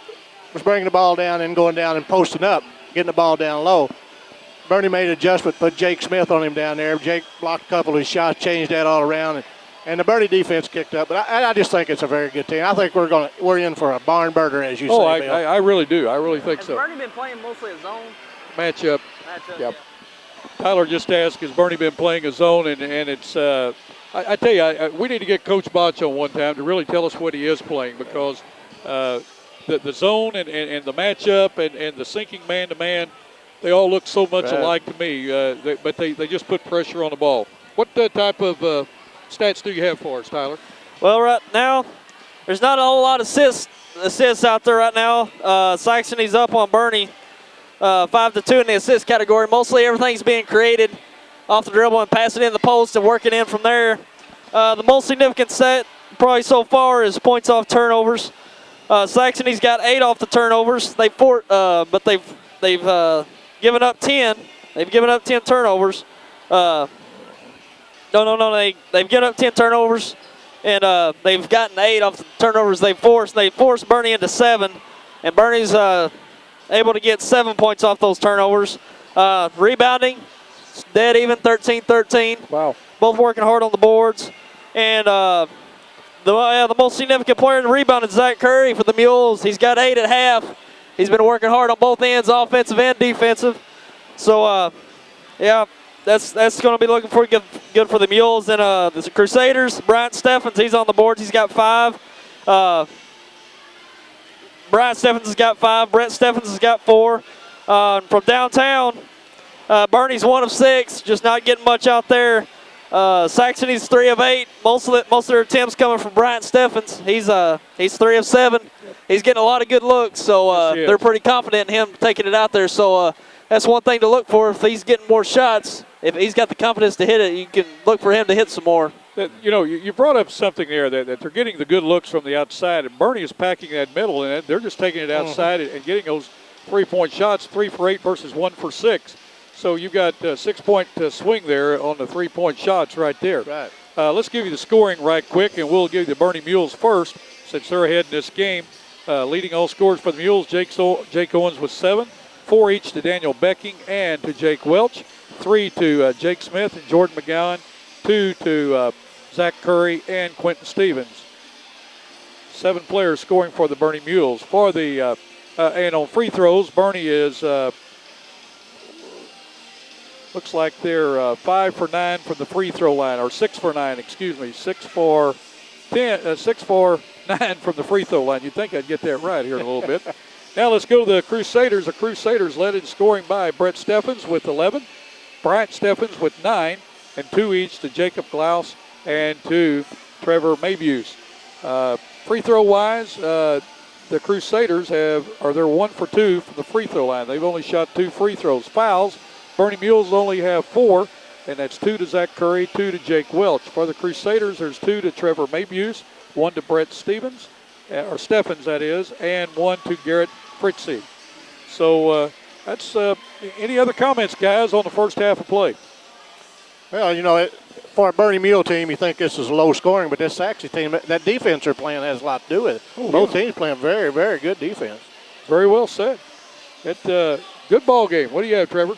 was bringing the ball down and going down and posting up, getting the ball down low. Bernie made an adjustment, put Jake Smith on him down there. Jake blocked a couple of his shots, changed that all around, and the Bernie defense kicked up. But I just think it's a very good team. I think we're in for a barn burner, as you say, Bill. I really do. I really think Has so. Bernie been playing mostly a zone? Matchup. Yep. Yeah. Tyler just asked, has Bernie been playing a zone? And it's, I tell you, we need to get Coach Botch on one time to really tell us what he is playing, because the zone and the matchup and the sinking man-to-man, They all look so much Right. alike to me, but they just put pressure on the ball. What type of stats do you have for us, Tyler? Well, right now, there's not a whole lot of assists out there right now. Saxony's up on Bernie 5-2 in the assist category. Mostly everything's being created off the dribble and passing in the post and working in from there. The most significant set probably so far is points off turnovers. Saxony's got 8 off the turnovers. But they've given up 10. They've given up 10 turnovers. They've given up 10 turnovers, and they've gotten 8 off the turnovers they forced. They forced Bernie into 7, and Bernie's able to get 7 points off those turnovers. Rebounding, dead even, 13-13. Wow. Both working hard on the boards. And the most significant player in the rebound is Zach Curry for the Mules. He's got 8 at half. He's been working hard on both ends, offensive and defensive. So, yeah, that's going to be looking for good for the Mules. And the Crusaders, Bryant Steffens, he's on the boards. He's got 5. Bryant Steffens has got 5. Brett Steffens has got 4. From downtown, Bernie's 1 of 6, just not getting much out there. Saxony's 3 of 8. Most of their attempts coming from Bryant Steffens. He's 3 of 7. He's getting a lot of good looks, so they're pretty confident in him taking it out there. So that's one thing to look for. If he's getting more shots, if he's got the confidence to hit it, you can look for him to hit some more. You brought up something there that they're getting the good looks from the outside, and Bernie is packing that middle in it. They're just taking it outside and getting those 3-point shots, 3 for 8 versus 1 for 6. So you've got a 6-point swing there on the 3-point shots right there. Right. Let's give you the scoring right quick, and we'll give you the Bernie Mules first since they're ahead in this game. Leading all scores for the Mules, Jake Owens with 7, 4 each to Daniel Becking and to Jake Welch, 3 to Jake Smith and Jordan McGowan, 2 to Zach Curry and Quentin Stevens. 7 players scoring for the Bernie Mules. For the and on free throws, Bernie is looks like they're 5 for 9 from the free throw line, or 6 for 9, excuse me, 6 for 10, 6 for 9 from the free throw line. You'd think I'd get that right here in a little bit. Now let's go to the Crusaders. The Crusaders led in scoring by Brett Steffens with 11, Bryant Steffens with 9, and 2 each to Jacob Glaus and to Trevor Maybuse. Free throw wise, the Crusaders they're 1 for 2 from the free throw line. They've only shot 2 free throws. Fouls, Bernie Mules only have 4, and that's 2 to Zach Curry, 2 to Jake Welch. For the Crusaders, there's 2 to Trevor Maybuse, 1 to Brett Steffens, that is, and 1 to Garrett Fritzy. So that's any other comments, guys, on the first half of play? Well, for a Bernie Mule team, you think this is low scoring, but this Saxony team, that defense they're playing has a lot to do with it. Both teams playing very, very good defense. Very well said. Good ball game. What do you have, Trevor?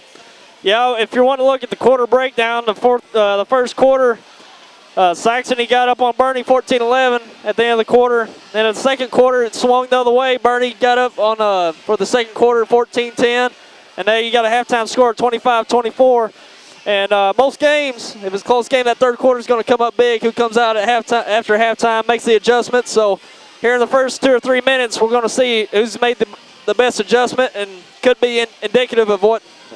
Yeah, if you want to look at the quarter breakdown, the first quarter, Saxony got up on Bernie 14-11 at the end of the quarter. Then in the second quarter, it swung the other way. Bernie got up on for the second quarter 14-10, and now you got a halftime score of 25-24. And most games, if it's a close game, that third quarter is going to come up big. Who comes out at halftime after halftime makes the adjustment. So here in the first 2 or 3 minutes, we're going to see who's made the best adjustment and could be indicative of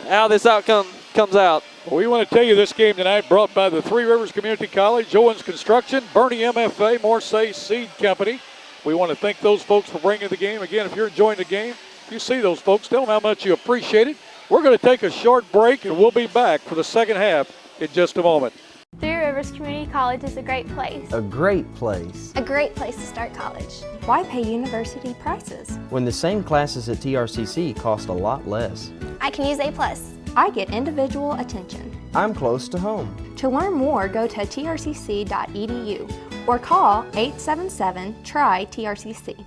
how this outcome comes out. Well, we want to tell you this game tonight brought by the Three Rivers Community College, Owens Construction, Bernie MFA, Marseille Seed Company. We want to thank those folks for bringing the game. Again, if you're enjoying the game, if you see those folks, tell them how much you appreciate it. We're going to take a short break, and we'll be back for the second half in just a moment. Three Rivers Community College is a great place. A great place. A great place to start college. Why pay university prices? When the same classes at TRCC cost a lot less. I can use A+. I get individual attention. I'm close to home. To learn more, go to trcc.edu or call 877-TRY-TRCC.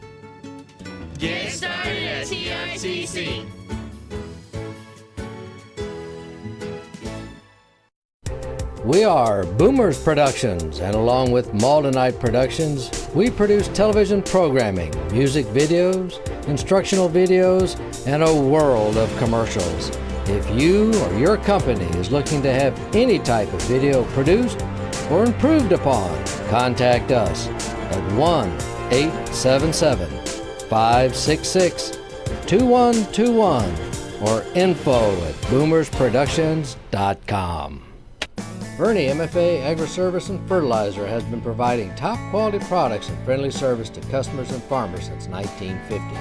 Get started at TRCC. We are Boomers Productions, and along with Maldenite Productions, we produce television programming, music videos, instructional videos, and a world of commercials. If you or your company is looking to have any type of video produced or improved upon, contact us at 1-877-566-2121 or info@boomersproductions.com. Bernie MFA Agri-Service and Fertilizer has been providing top quality products and friendly service to customers and farmers since 1950.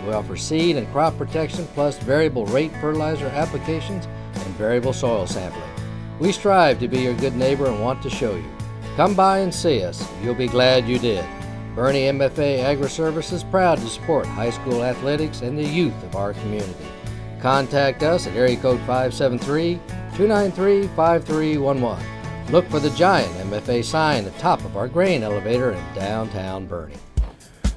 We offer seed and crop protection plus variable rate fertilizer applications and variable soil sampling. We strive to be your good neighbor and want to show you. Come by and see us. You'll be glad you did. Bernie MFA Agri-Service is proud to support high school athletics and the youth of our community. Contact us at area code 573-293-5311. Look for the giant MFA sign at the top of our grain elevator in downtown Bernie.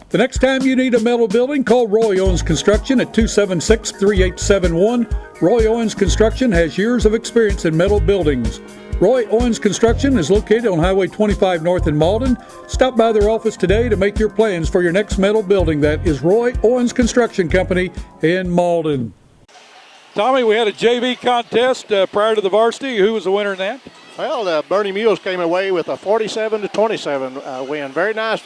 The next time you need a metal building, call Roy Owens Construction at 276-3871. Roy Owens Construction has years of experience in metal buildings. Roy Owens Construction is located on Highway 25 North in Malden. Stop by their office today to make your plans for your next metal building. That is Roy Owens Construction Company in Malden. Tommy, we had a JV contest prior to the varsity. Who was the winner in that? Well, the Bernie Mules came away with a 47-27 win. Very nice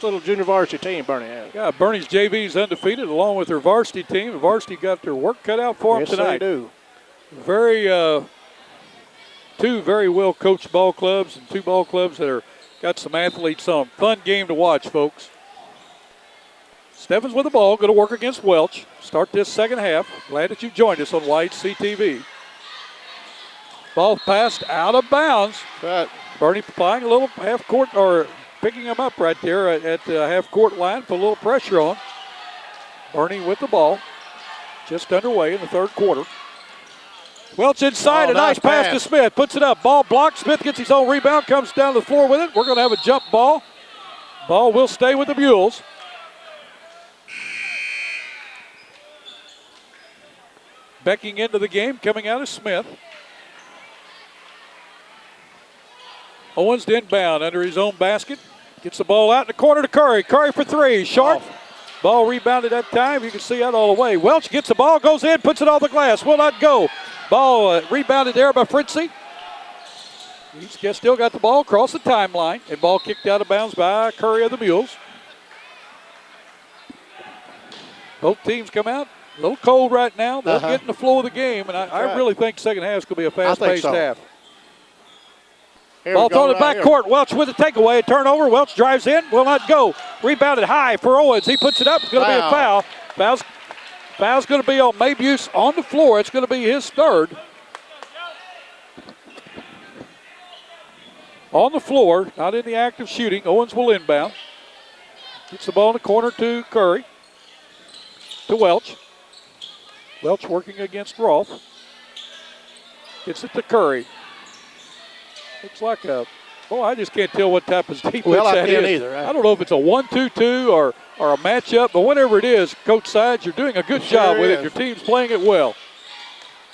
little junior varsity team Bernie has. Yeah, Bernie's JV is undefeated along with their varsity team. The varsity got their work cut out for them tonight. Yes, Very, they do. two very well coached ball clubs and two ball clubs that are got some athletes on. Fun game to watch, folks. Steffens with the ball, going to work against Welch. Start this second half. Glad that you joined us on YHC TV. Ball passed out of bounds. Right. Bernie applying a little half court, or picking him up right there at the half court line, put a little pressure on. Bernie with the ball. Just underway in the third quarter. Welch inside, a nice pass to Smith. Puts it up. Ball blocked. Smith gets his own rebound, comes down to the floor with it. We're going to have a jump ball. Ball will stay with the Mules. Becking into the game, coming out of Smith. Owens to inbound under his own basket. Gets the ball out in the corner to Curry. Curry for three. Short. Ball rebounded that time. You can see that all the way. Welch gets the ball, goes in, puts it on the glass. Will not go. Ball rebounded there by Fritzy. He's still got the ball across the timeline. And ball kicked out of bounds by Curry of the Mules. Both teams come out. A little cold right now. They'll get in the flow of the game. And I really think second half is going to be a fast-paced half. Ball thrown to the backcourt. Welch with a takeaway. A turnover. Welch drives in. Will not go. Rebounded high for Owens. He puts it up. It's going to be a foul. Foul's going to be on Mabuse on the floor. It's going to be his third. On the floor, not in the act of shooting. Owens will inbound. Gets the ball in the corner to Curry. To Welch. Welch working against Rolfe. Gets it to Curry. Looks like I just can't tell what type of defense that is. Either, right? I don't know if it's a 1-2-2 or a matchup, but whatever it is, Coach Sides, you're doing a good job with it. Your team's playing it well.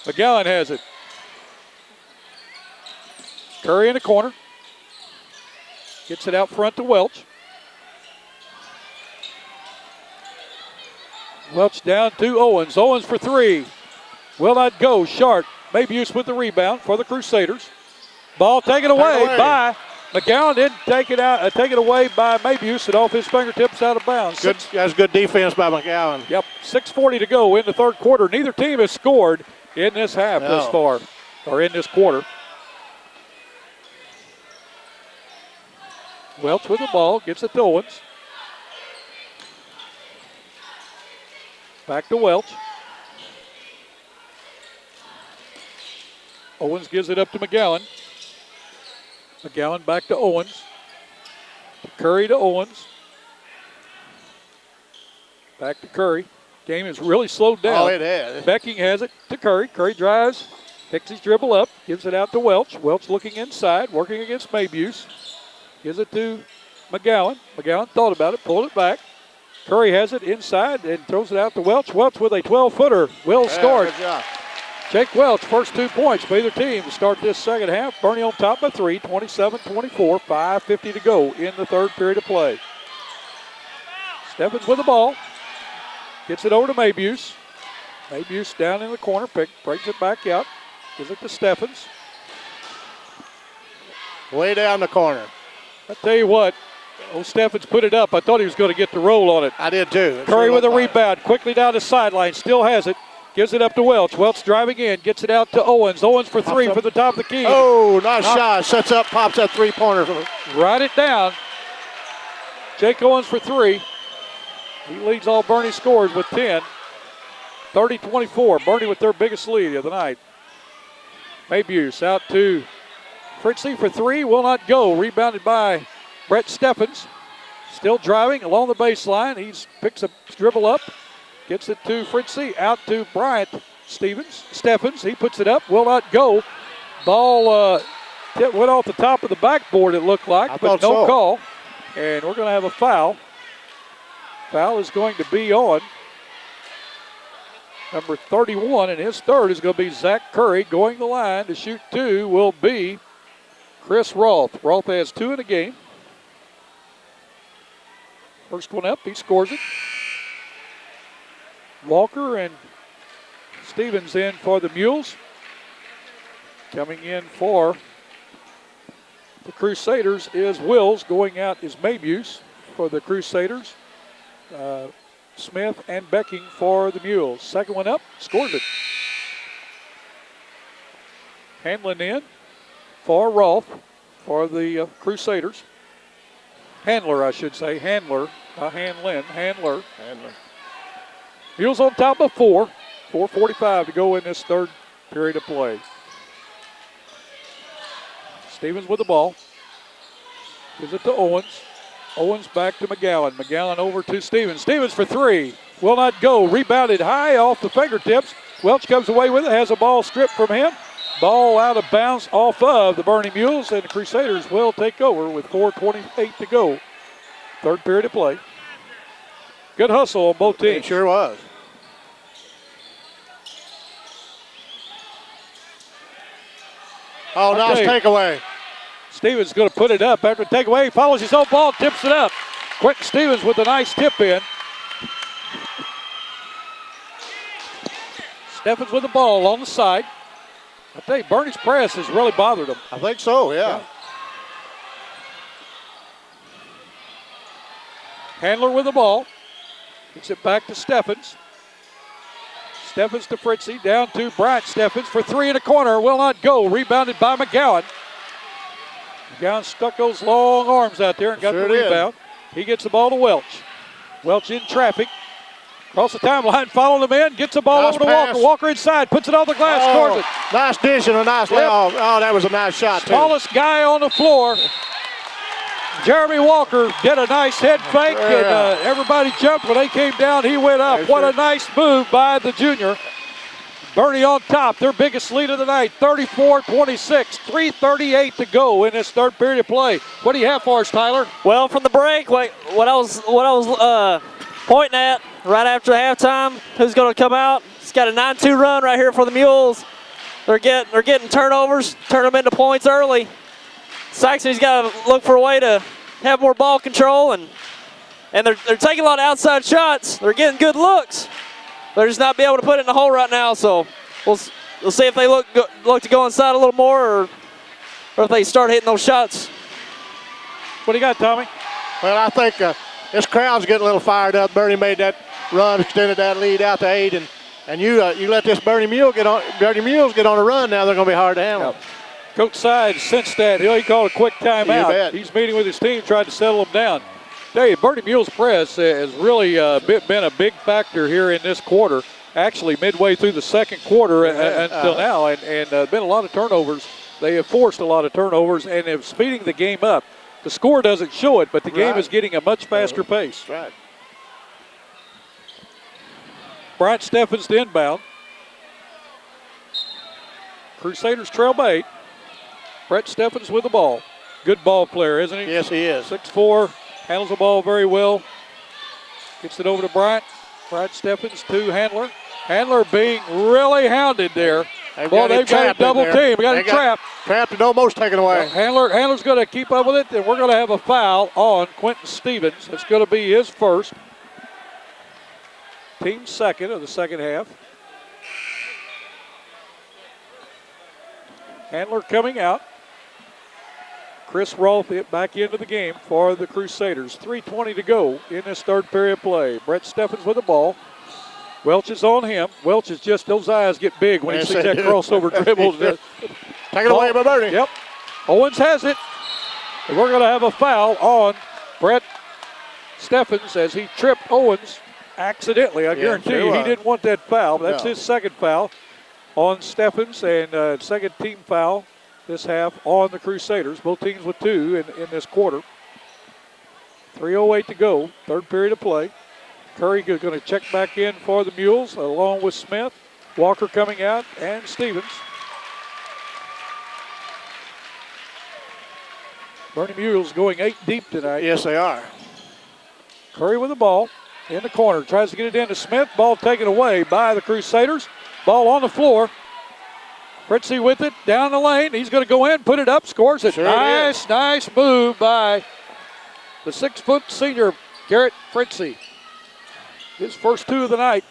McGowan has it. Curry in the corner. Gets it out front to Welch. Welch down to Owens. Owens for three. Will not go. Sharp. Mabuse with the rebound for the Crusaders. Ball taken away by McGowan. Didn't take it out. Taken away by Mabuse and off his fingertips out of bounds. That's good defense by McGowan. Yep. 6:40 to go in the third quarter. Neither team has scored in this half thus far, or in this quarter. Welch with the ball. Gets it to Owens. Back to Welch. Owens gives it up to McGowan. McGowan back to Owens. Curry to Owens. Back to Curry. Game has really slowed down. Oh, it has. Becking has it to Curry. Curry drives, picks his dribble up, gives it out to Welch. Welch looking inside, working against Mabuse. Gives it to McGowan. McGowan thought about it, pulled it back. Curry has it inside and throws it out to Welch. Welch with a 12-footer will score. Jake Welch, first 2 points for either team to start this second half. Bernie on top by 3, 27-24, 5:50 to go in the third period of play. Steffens with the ball. Gets it over to Mabuse. Mabuse down in the corner, brings it back out. Gives it to Steffens. Way down the corner. I tell you what, Steffens put it up. I thought he was going to get the roll on it. I did too. Curry with a rebound. Quickly down the sideline. Still has it. Gives it up to Welch. Welch driving in, gets it out to Owens. Owens for three from the top of the key. Oh, nice shot. Sets up, pops that three-pointer. Write it down. Jake Owens for three. He leads all Bernie scores with 10. 30-24. Bernie with their biggest lead of the night. Maybuse out to Fritzy for three. Will not go. Rebounded by Brett Steffens. Still driving along the baseline. He picks a dribble up. Gets it to Fritzy. Out to Bryant Steffens. He puts it up. Will not go. Ball went off the top of the backboard, it looked like, but no call. And we're going to have a foul. Foul is going to be on number 31, and his third is going to be Zach Curry. Going the line to shoot two will be Chris Rolfe. Rolfe has two in the game. First one up, he scores it. Walker and Stevens in for the Mules. Coming in for the Crusaders is Wills. Going out is Maybuse for the Crusaders. Smith and Becking for the Mules. Second one up, scores it. Hanlon in for Rolfe for the Crusaders. Handler, I should say. Handler, not Hanlon. Handler. Mules on top of 4. 4:45 to go in this third period of play. Stevens with the ball. Gives it to Owens. Owens back to McGowan. McGowan over to Stevens. Stevens for three. Will not go. Rebounded high off the fingertips. Welch comes away with it. Has a ball stripped from him. Ball out of bounds off of the Bernie Mules, and the Crusaders will take over with 4:28 to go. Third period of play. Good hustle on both teams. It sure was. Oh, nice takeaway. Stevens going to put it up after the takeaway. He follows his own ball, tips it up. Quentin Stevens with a nice tip in. Steffens with the ball on the side. I tell you, Bernie's press has really bothered him. I think so, yeah. Handler with the ball. Gets it back to Steffens. Steffens to Fritzy. Down to Bryant Steffens for three in the corner. Will not go. Rebounded by McGowan. McGowan stuck those long arms out there and got the rebound. He gets the ball to Welch. Welch in traffic. Across the timeline, following the man, gets the ball over to Walker. Walker inside, puts it on the glass, scores it. Nice dish and a nice layoff. Oh, that was a nice shot, too. Smallest guy on the floor. Jeremy Walker did a nice head fake, and everybody jumped when they came down. He went up. What a nice move by the junior. Bernie on top, their biggest lead of the night, 34-26, 3:38 to go in this third period of play. What do you have for us, Tyler? Well, from the break, like what I was pointing at right after halftime, who's going to come out? It's got a 9-2 run right here for the Mules. They're getting turnovers, turn them into points early. Saxony's got to look for a way to have more ball control, and they're taking a lot of outside shots. They're getting good looks. They're just not be able to put it in the hole right now, so we'll see if they look to go inside a little more, or if they start hitting those shots. What do you got, Tommy? Well, I think this crowd's getting a little fired up. Bernie made that run, extended that lead out to 8, and you let this Bernie Mules get on a run now. They're going to be hard to handle. Yep. Coach Side sensed that. He called a quick timeout. He's meeting with his team, tried to settle them down. Tell you, Bernie Mules' press has really been a big factor here in this quarter. Actually, midway through the second quarter until now, and been a lot of turnovers. They have forced a lot of turnovers and have speeding the game up. The score doesn't show it, but the game is getting a much faster pace. Right. Bryant Steffens to inbound. Crusaders trail by 8. Brett Steffens with the ball. Good ball player, isn't he? Yes, he is. 6'4", handles the ball very well. Gets it over to Bryant. Bryant Steffens to Handler. Handler being really hounded there. They've got a double team. We got him trapped. Trapped and almost taken away. Handler's going to keep up with it, and we're going to have a foul on Quentin Stevens. It's going to be his first. Team second of the second half. Handler coming out. Chris Rolfe back into the game for the Crusaders. 3:20 to go in this third period play. Brett Steffens with the ball. Welch is on him. Welch is just, those eyes get big when he Yes, sees they that do. crossover dribble. Take it away by Bernie. Yep. Owens has it. And we're going to have a foul on Brett Steffens as he tripped Owens accidentally. I guarantee sure you he was. didn't want that foul. That's No. his second foul on Steffens and second team foul this half on the Crusaders. Both teams with 2 in this quarter. 3:08 to go, third period of play. Curry is going to check back in for the Mules along with Smith. Walker coming out and Stevens. Bernie Mules going 8 deep tonight. Yes, they are. Curry with the ball in the corner. Tries to get it into Smith. Ball taken away by the Crusaders. Ball on the floor. Fritzy with it down the lane. He's going to go in, put it up, scores it. Sure Nice move by the 6-foot senior, Garrett Fritzy. His first 2 of the night.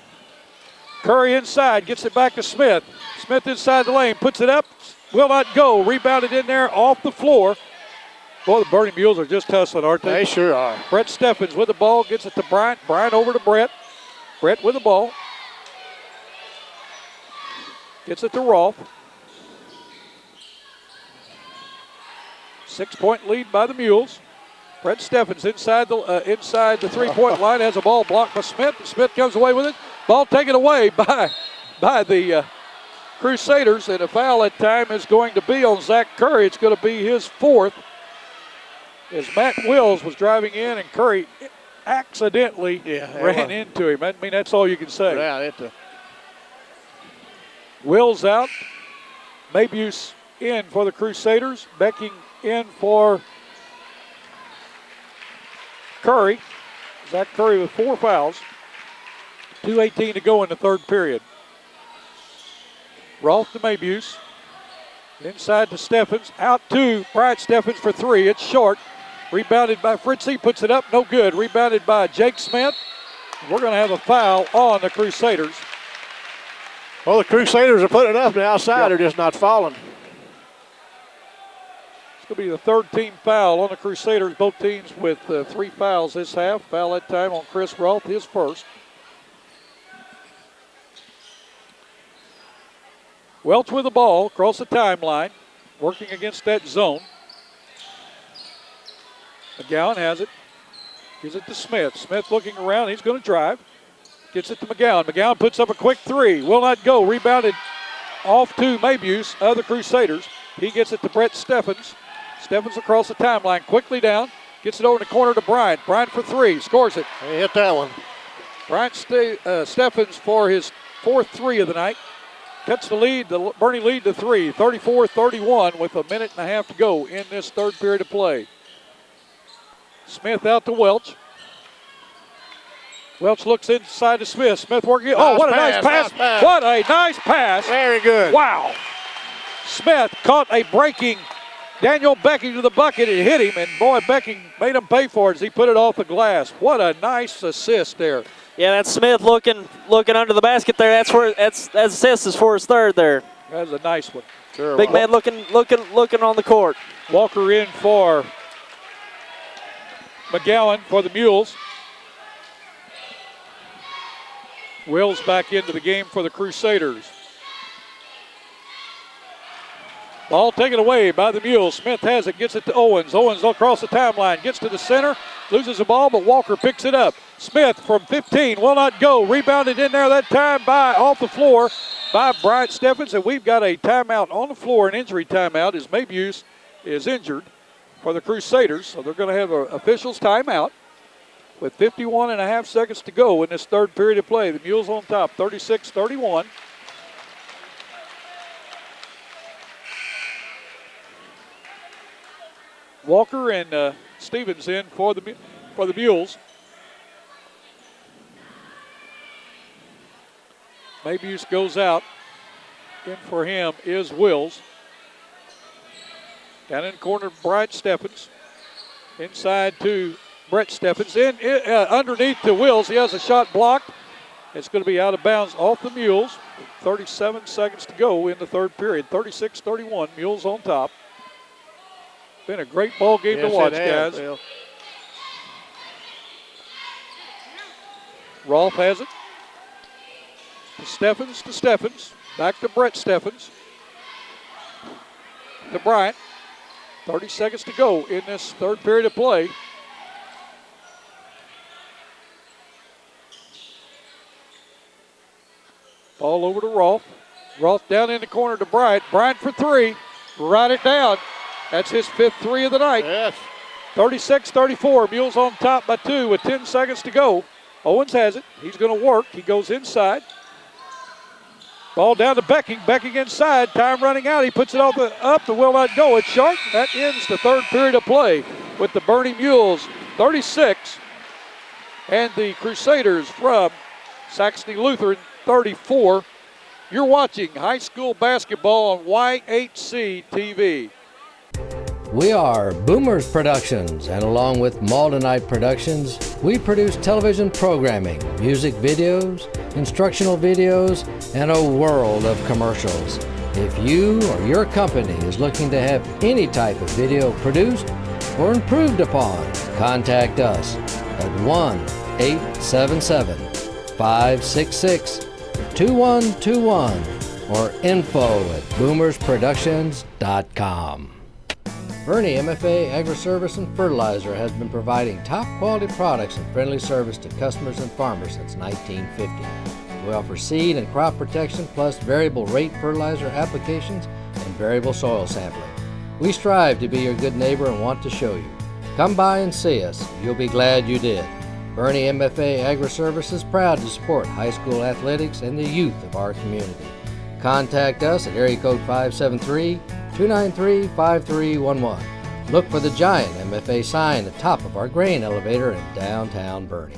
Curry inside, gets it back to Smith. Smith inside the lane, puts it up, will not go. Rebounded in there off the floor. Boy, the Bernie Mules are just tussling, aren't they? They sure are. Brett Steffens with the ball, gets it to Bryant. Bryant over to Brett. Brett with the ball. Gets it to Rolfe. 6-point lead by the Mules. Brett Steffens inside the three-point line, has a ball blocked by Smith. Smith comes away with it. Ball taken away by the Crusaders, and a foul at time is going to be on Zach Curry. It's going to be his 4th. As Matt Wills was driving in, and Curry accidentally ran into him. I mean, that's all you can say. Yeah, Wills out. Mabuse in for the Crusaders. Becking in for Curry. Zach Curry with 4 fouls. 2:18 to go in the third period. Rolfe to Mabuse. Inside to Steffens. Out to Bryant Steffens for 3. It's short. Rebounded by Fritzy. Puts it up. No good. Rebounded by Jake Smith. We're going to have a foul on the Crusaders. Well, the Crusaders are putting it up. The outside are just not falling. It's going to be the third team foul on the Crusaders. Both teams with 3 fouls this half. Foul that time on Chris Rolfe, his first. Welch with the ball across the timeline, working against that zone. McGowan has it. Gives it to Smith. Smith looking around. He's going to drive. Gets it to McGowan. McGowan puts up a quick 3. Will not go. Rebounded off to Mabuse of the Crusaders. He gets it to Brett Steffens. Steffens across the timeline. Quickly down. Gets it over in the corner to Bryant. Bryant for 3. Scores it. He hit that one. Bryant Steffens for his 4th 3 of the night. Cuts the lead, the Bernie lead to 3, 34-31 with a minute and a half to go in this third period of play. Smith out to Welch. Welch looks inside to Smith. Smith working. What a nice pass. What a nice pass. Very good. Wow. Smith caught a breaking Daniel Becking to the bucket. It hit him, and boy, Becking made him pay for it as he put it off the glass. What a nice assist there. Yeah, that's Smith looking under the basket there. That's assist is for his 3rd there. That was a nice one. Sure. Big man looking on the court. Walker in for McGowan for the Mules. Wills back into the game for the Crusaders. Ball taken away by the Mules. Smith has it, gets it to Owens. Owens across the timeline, gets to the center, loses the ball, but Walker picks it up. Smith from 15 will not go. Rebounded in there that time off the floor by Bryant Steffens, and we've got a timeout on the floor, an injury timeout, as Mabuse is injured for the Crusaders. So they're going to have an officials timeout with 51 and a half seconds to go in this third period of play. The Mules on top, 36-31. Walker and Stevens in for the Mules. Mabuse goes out. In for him is Wills. Down in the corner, Bryant Steffens. Inside to Brett Steffens. Underneath to Wills. He has a shot blocked. It's going to be out of bounds off the Mules. 37 seconds to go in the third period. 36-31. Mules on top. Been a great ball game to watch, guys. Bill. Rolfe has it. Steffens to Steffens. Back to Brett Steffens. To Bryant. 30 seconds to go in this third period of play. Ball over to Rolfe. Rolfe down in the corner to Bryant. Bryant for three. Write it down. That's his fifth three of the night. Yes. 36-34. Mules on top by 2 with 10 seconds to go. Owens has it. He's going to work. He goes inside. Ball down to Becking. Becking inside. Time running out. He puts it up. The will not go. It's short. That ends the third period of play with the Bernie Mules 36 and the Crusaders from Saxony Lutheran 34. You're watching high school basketball on YHC TV. We are Boomers Productions, and along with Maldenite Productions, we produce television programming, music videos, instructional videos, and a world of commercials. If you or your company is looking to have any type of video produced or improved upon, contact us at 1-877-566-2121 or info@boomersproductions.com. Bernie MFA Agri-Service and Fertilizer has been providing top-quality products and friendly service to customers and farmers since 1950. We offer seed and crop protection plus variable rate fertilizer applications and variable soil sampling. We strive to be your good neighbor and want to show you. Come by and see us. You'll be glad you did. Bernie MFA Agri-Service is proud to support high school athletics and the youth of our community. Contact us at area code 573-293-5311. Look for the giant MFA sign at the top of our grain elevator in downtown Bernie.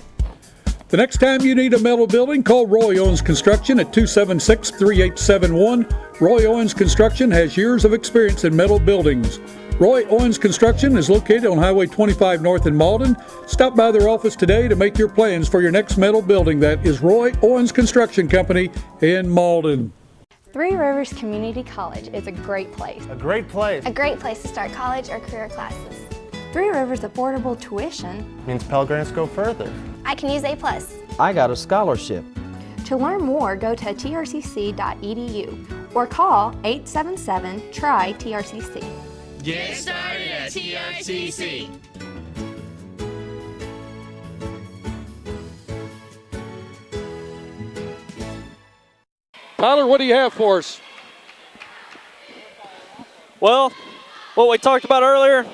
The next time you need a metal building, call Roy Owens Construction at 276-3871. Roy Owens Construction has years of experience in metal buildings. Roy Owens Construction is located on Highway 25 North in Malden. Stop by their office today to make your plans for your next metal building. That is Roy Owens Construction Company in Malden. Three Rivers Community College is a great place. A great place. A great place to start college or career classes. Three Rivers affordable tuition Means Pell Grants go further. I can use A+. I got a scholarship. To learn more, go to trcc.edu or call 877-TRY-TRCC. Get started at TRCC. Tyler, what do you have for us? Well, what we talked about earlier,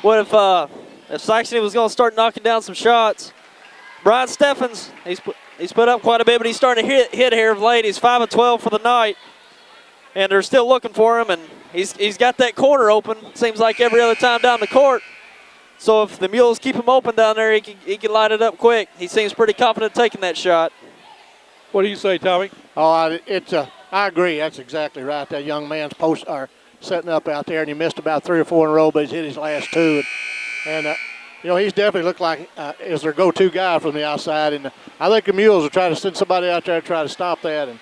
what if Saxony was going to start knocking down some shots? Brian Steffens, he's put up quite a bit, but he's starting to hit here of late. He's 5 of 12 for the night, and they're still looking for him, and he's got that corner open. Seems like every other time down the court. So if the Mules keep him open down there, he can light it up quick. He seems pretty confident taking that shot. What do you say, Tommy? Oh, I agree. That's exactly right. That young man's setting up out there, and he missed about 3 or 4 in a row, but he's hit his last 2. And he's definitely looked like is their go-to guy from the outside. And I think the Mules will try to send somebody out there to try to stop that. And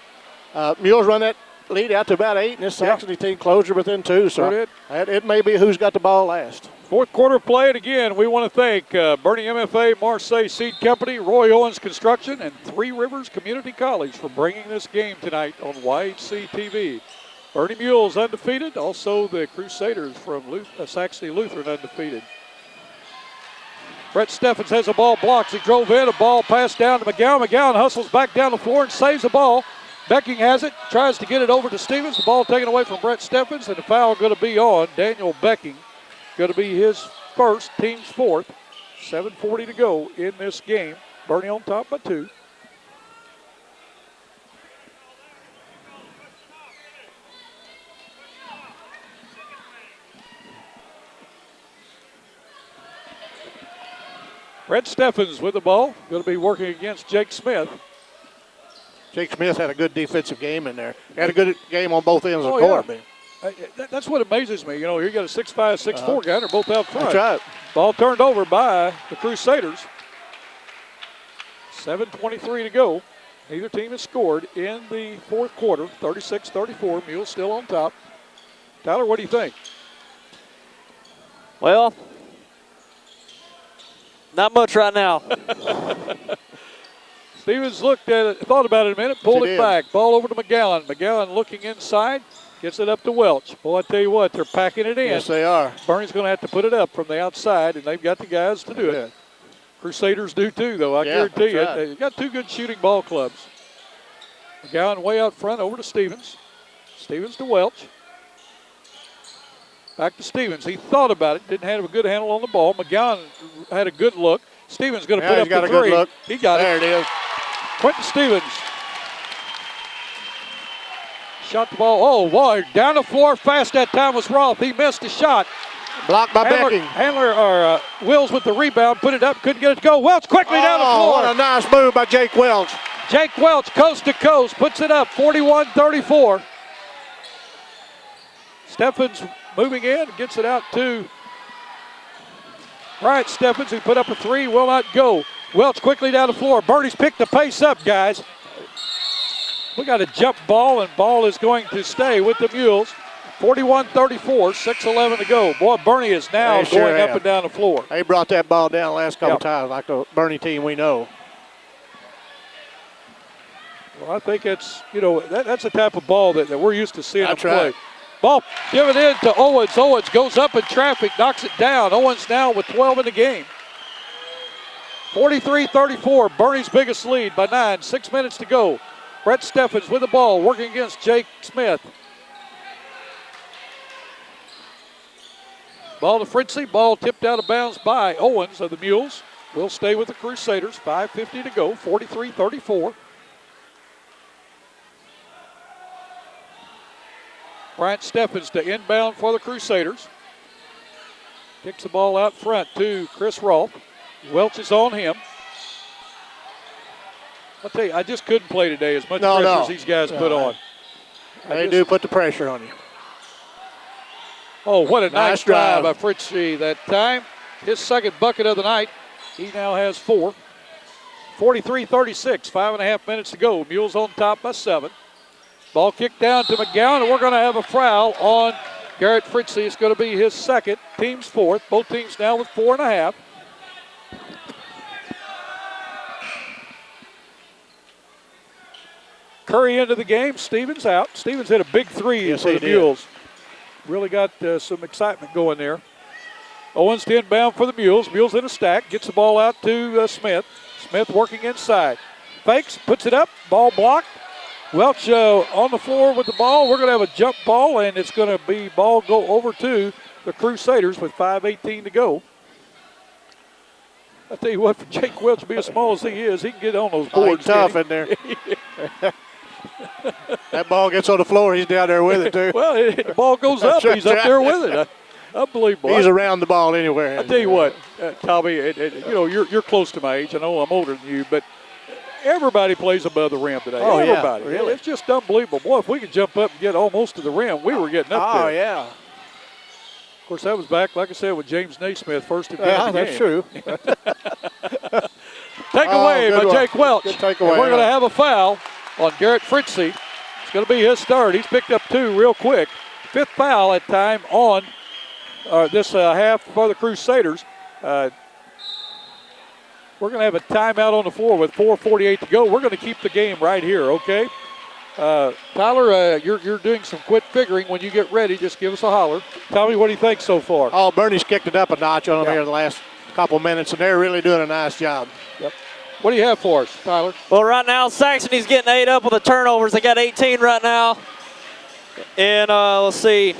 Mules run that lead out to about 8, and this Saxony team closure within 2. So it may be who's got the ball last. Fourth quarter play, and again, we want to thank Bernie MFA, Marseille Seed Company, Roy Owens Construction, and Three Rivers Community College for bringing this game tonight on YHC TV. Bernie Mules undefeated, also the Crusaders from Saxony Lutheran undefeated. Brett Steffens has a ball blocked. He drove in, a ball passed down to McGowan. McGowan hustles back down the floor and saves the ball. Becking has it, tries to get it over to Stevens. The ball taken away from Brett Steffens, and the foul going to be on Daniel Becking. Going to be his first, team's fourth. 7:40 to go in this game. Bernie on top by 2. Brett Steffens with the ball. Going to be working against Jake Smith. Jake Smith had a good defensive game in there. Had a good game on both ends of the court. Yeah. That's what amazes me. Here you got a 6'5", 6'4" guy. They're both out front. That's right. Ball turned over by the Crusaders. 7:23 to go. Neither team has scored in the fourth quarter. 36-34. Mules still on top. Tyler, what do you think? Well, not much right now. Stevens looked at it, thought about it a minute, pulled it back. Ball over to McGowan. McGowan looking inside, gets it up to Welch. Boy, I tell you what, they're packing it in. Yes, they are. Bernie's going to have to put it up from the outside, and they've got the guys to do it. Crusaders do too, though. I guarantee you. Right. They've got two good shooting ball clubs. McGowan way out front, over to Stevens. Stevens to Welch. Back to Stevens. He thought about it, didn't have a good handle on the ball. McGowan had a good look. Stevens going to put up the three. Good look. He got there it. There it is. Quentin Stevens. Shot the ball. Oh, boy, down the floor fast that time was Rolfe. He missed a shot. Blocked by Becking. Wills with the rebound, put it up, couldn't get it to go. Welch quickly down the floor. What a nice move by Jake Welch. Jake Welch, coast to coast, puts it up, 41-34. Steffens moving in, gets it out to Bryant Steffens, who put up a three, will not go. Welch quickly down the floor. Bernie's picked the pace up, guys. We got a jump ball, and ball is going to stay with the Mules. 41-34, 6:11 to go. Boy, Bernie is now going up and down the floor. They brought that ball down the last couple times, like the Bernie team we know. Well, I think it's, that's the type of ball that we're used to seeing them play. Right. Ball given in to Owens. Owens goes up in traffic, knocks it down. Owens now with 12 in the game. 43-34, Bernie's biggest lead by 9. 6 minutes to go. Brett Steffens with the ball, working against Jake Smith. Ball to Fritzy. Ball tipped out of bounds by Owens of the Mules. Will stay with the Crusaders. 5:50 to go. 43-34. Bryant Steffens to inbound for the Crusaders. Kicks the ball out front to Chris Rolfe. Welch is on him. I'll tell you, I just couldn't play today as much pressure as these guys put on. They do put the pressure on you. Oh, what a nice drive by Fritzy that time. His second bucket of the night. He now has 4. 43-36, 5.5 minutes to go. Mules on top by 7. Ball kicked down to McGowan, and we're going to have a foul on Garrett Fritzy. It's going to be his second, team's fourth. Both teams now with 4.5. Curry into the game. Stevens out. Stevens hit a big three for the Mules. Really got some excitement going there. Owens to inbound for the Mules. Mules in a stack. Gets the ball out to Smith. Smith working inside. Fakes, puts it up. Ball blocked. Welch on the floor with the ball. We're going to have a jump ball, and it's going to be ball go over to the Crusaders with 5:18 to go. I tell you what, for Jake Welch, being as small as he is, he can get on those boards. He's tough in there. That ball gets on the floor, he's down there with it, too. Well, the ball goes up, he's up there with it. Unbelievable. He's around the ball anywhere. I tell you what, Tommy, you're close to my age. I know I'm older than you, but everybody plays above the rim today. Oh, everybody. Yeah, really? It's just unbelievable. Boy, if we could jump up and get almost to the rim, we were getting up there. Oh, yeah. Of course, that was back, like I said, with James Naismith first in the game. That's true. Takeaway by Jake Welch. Good takeaway. And we're going to have a foul on Garrett Fritzy. It's going to be his third. He's picked up 2 real quick. 5th foul at time on this half for the Crusaders. We're going to have a timeout on the floor with 4:48 to go. We're going to keep the game right here, okay? Tyler, you're doing some quick figuring. When you get ready, just give us a holler. Tell me what do you think so far? Oh, Bernie's kicked it up a notch on them here in the last couple minutes, and they're really doing a nice job. Yep. What do you have for us, Tyler? Well, right now, Saxony's getting 8 up with the turnovers. They got 18 right now. And let's see.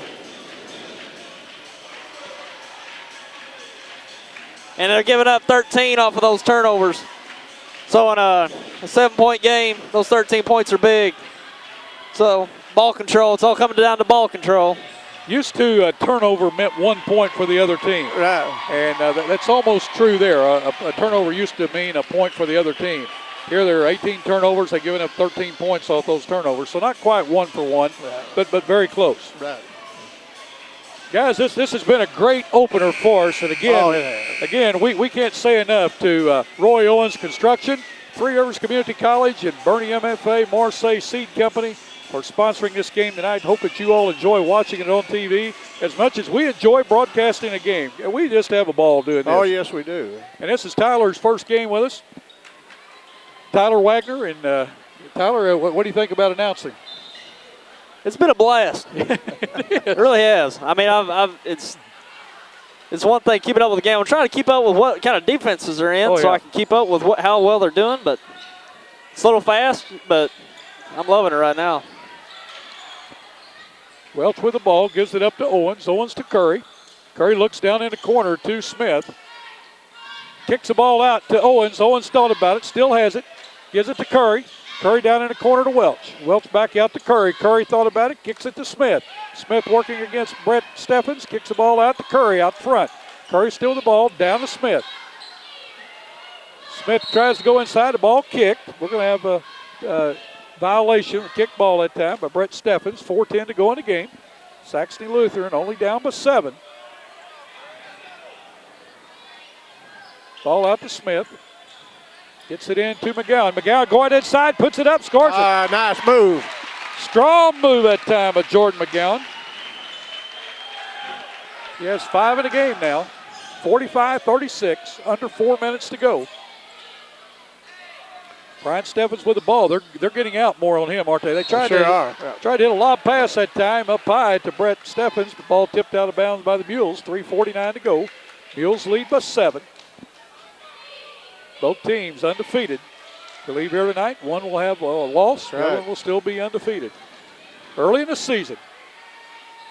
And they're giving up 13 off of those turnovers. So in a 7-point game, those 13 points are big. So ball control, it's all coming down to ball control. Used to a turnover meant 1 point for the other team. Right. And that's almost true there. A turnover used to mean a point for the other team. Here there are 18 turnovers. They've given up 13 points off those turnovers. So not quite 1 for 1, but very close. Right. Guys, this has been a great opener for us. And again, we can't say enough to Roy Owens Construction, Three Rivers Community College, and Bernie MFA Marseille Seed Company for sponsoring this game tonight. Hope that you all enjoy watching it on TV as much as we enjoy broadcasting a game. We just have a ball doing this. Oh, yes, we do. And this is Tyler's first game with us. Tyler Wagner. And Tyler, what do you think about announcing? It's been a blast. It really has. I mean, it's one thing keeping up with the game. I'm trying to keep up with what kind of defenses they're in, so I can keep up with how well they're doing. But it's a little fast, but I'm loving it right now. Welch with the ball, gives it up to Owens. Owens to Curry. Curry looks down in the corner to Smith. Kicks the ball out to Owens. Owens thought about it, still has it. Gives it to Curry. Curry down in the corner to Welch. Welch back out to Curry. Curry thought about it, kicks it to Smith. Smith working against Brett Steffens, kicks the ball out to Curry out front. Curry still with the ball, down to Smith. Smith tries to go inside, the ball kicked. We're going to have a violation, kick ball that time by Brett Steffens. 4:10 to go in the game. Saxony Lutheran only down by 7. Ball out to Smith. Gets it in to McGowan. McGowan going inside, puts it up, scores it. Nice move. Strong move that time by Jordan McGowan. He has 5 in the game now. 45-36, under 4 minutes to go. Brian Steffens with the ball. They're getting out more on him, aren't they? They tried to hit a lob pass that time up high to Brett Steffens. The ball tipped out of bounds by the Mules. 3:49 to go. Mules lead by 7. Both teams undefeated. To leave here tonight, one will have a loss, the other one will still be undefeated. Early in the season.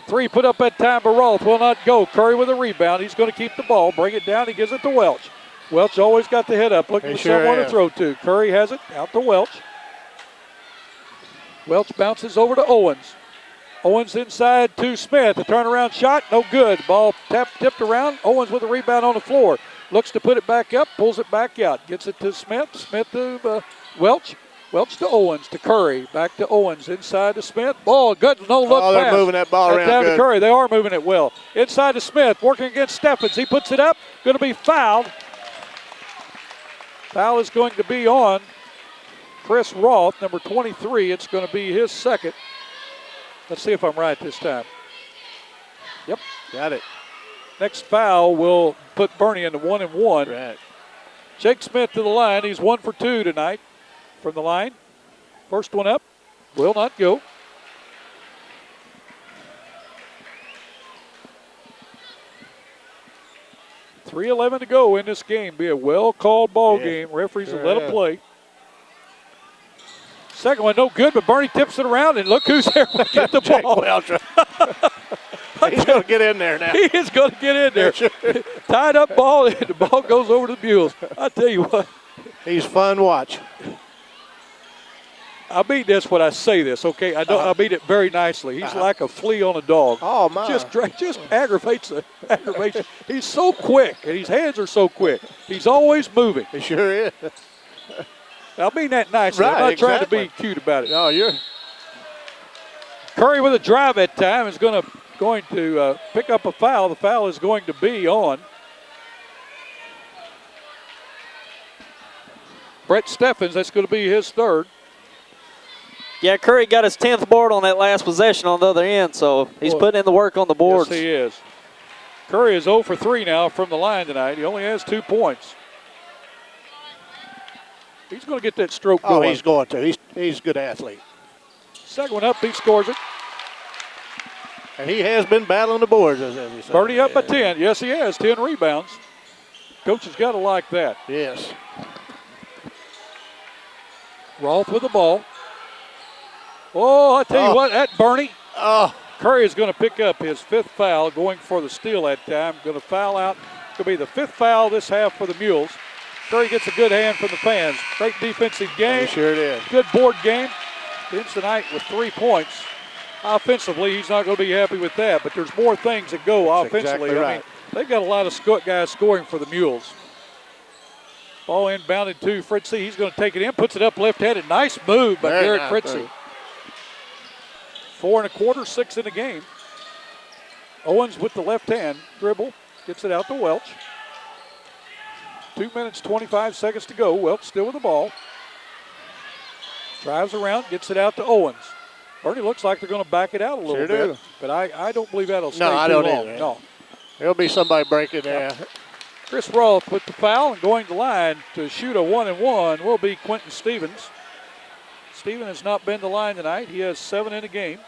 3 put up that time, but Roth will not go. Curry with a rebound. He's going to keep the ball, bring it down. He gives it to Welch. Welch always got the head up, looking for someone to throw to. Curry has it, out to Welch. Welch bounces over to Owens. Owens inside to Smith. The turnaround shot, no good. Ball tipped around. Owens with a rebound on the floor. Looks to put it back up, pulls it back out. Gets it to Smith. Smith to Welch. Welch to Owens, to Curry. Back to Owens, inside to Smith. Ball, good, no look pass. They're moving that ball around down good. to Curry. They are moving it well. Inside to Smith, working against Steffens. He puts it up, going to be fouled. Foul is going to be on Chris Roth, number 23. It's going to be his second. Let's see if I'm right this time. Yep. Got it. Next foul will put Bernie into 1-1. Right. Jake Smith to the line. He's 1 for 2 tonight from the line. First one up, will not go. .3:11 to go in this game. Be a well-called ball game. Referees will let him play. Second one, no good, but Bernie tips it around, and look who's there to get the ball. He's going to get in there now. He is going to get in there. Tied up ball, and the ball goes over to the Mules. I tell you what. He's fun to watch. I mean this when I say this, okay? I mean it very nicely. He's like a flea on a dog. Oh, my. Just aggravates. He's so quick, and his hands are so quick. He's always moving. He sure is. I mean that nicely. Right, I'm not trying to exactly. be cute about it. No, you're. Curry with a drive that time is going to pick up a foul. The foul is going to be on Brett Steffens. That's going to be his third. Yeah, Curry got his 10th board on that last possession on the other end, so he's putting in the work on the boards. Yes, he is. Curry is 0 for 3 now from the line tonight. He only has 2 points. He's going to get that stroke going. Oh, he's going to. He's a good athlete. Second one up, he scores it. And he has been battling the boards, as you said. Bernie up by 10. Yes, he has. 10 rebounds. Coach has got to like that. Yes. Roth with the ball. Oh, I tell you what, that Bernie. Oh. Curry is going to pick up his 5th foul, going for the steal that time. Going to foul out. It's going to be the 5th foul this half for the Mules. Curry gets a good hand from the fans. Great defensive game. Sure it is. Good board game. Ends the night with 3 points. Offensively, he's not going to be happy with that, but there's more things that go That's offensively. exactly right. I mean, they've got a lot of guys scoring for the Mules. Ball inbounded to Fritzy. He's going to take it in, puts it up left-handed. Nice move by Very Garrett nice Fritzy. move. 4 1/4, 6 in the game. Owens with the left hand dribble, gets it out to Welch. 2 minutes, 25 seconds to go. Welch still with the ball. Drives around, gets it out to Owens. Bernie looks like they're going to back it out a little bit. Do. But I don't believe that'll stay No, I too don't long. either. No. There'll be somebody breaking there. Chris Roth with the foul and going to the line to shoot a 1-and-1 will be Quentin Stevens. Stevens has not been to the line tonight. He has 7 in the game.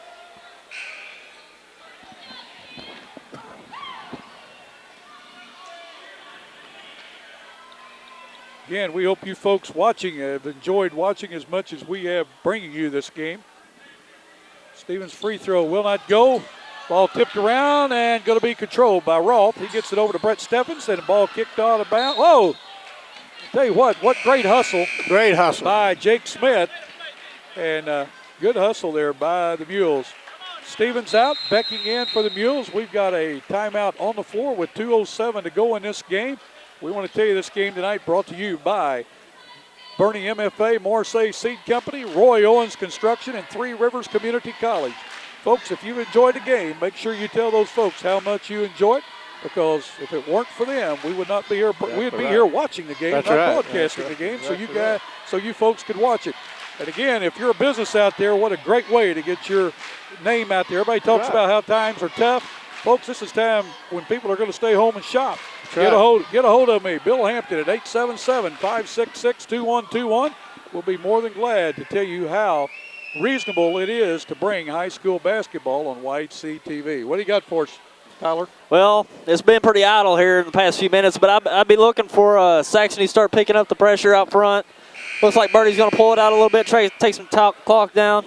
Again, we hope you folks watching have enjoyed watching as much as we have bringing you this game. Stevens' free throw will not go. Ball tipped around and going to be controlled by Rolfe. He gets it over to Brett Steffens, and the ball kicked out of bounds. Whoa! I'll tell you what great hustle. Great hustle. By Jake Smith. And good hustle there by the Mules. Stevens out, Becking in for the Mules. We've got a timeout on the floor with 2:07 to go in this game. We want to tell you this game tonight brought to you by Bernie MFA, Morrissey Seed Company, Roy Owens Construction, and Three Rivers Community College. Folks, if you enjoyed the game, make sure you tell those folks how much you enjoy it, because if it weren't for them, we would not be here. We'd be here watching the game, not broadcasting the game, so you folks could watch it. And again, if you're a business out there, what a great way to get your name out there. Everybody talks about how times are tough. Folks, this is time when people are going to stay home and shop. Get a hold of me, Bill Hampton, at 877-566-2121. We'll be more than glad to tell you how reasonable it is to bring high school basketball on YHC TV. What do you got for us, Tyler? Well, it's been pretty idle here in the past few minutes, but I'd be looking for Saxony to start picking up the pressure out front. Looks like Birdie's going to pull it out a little bit, try to take some clock down.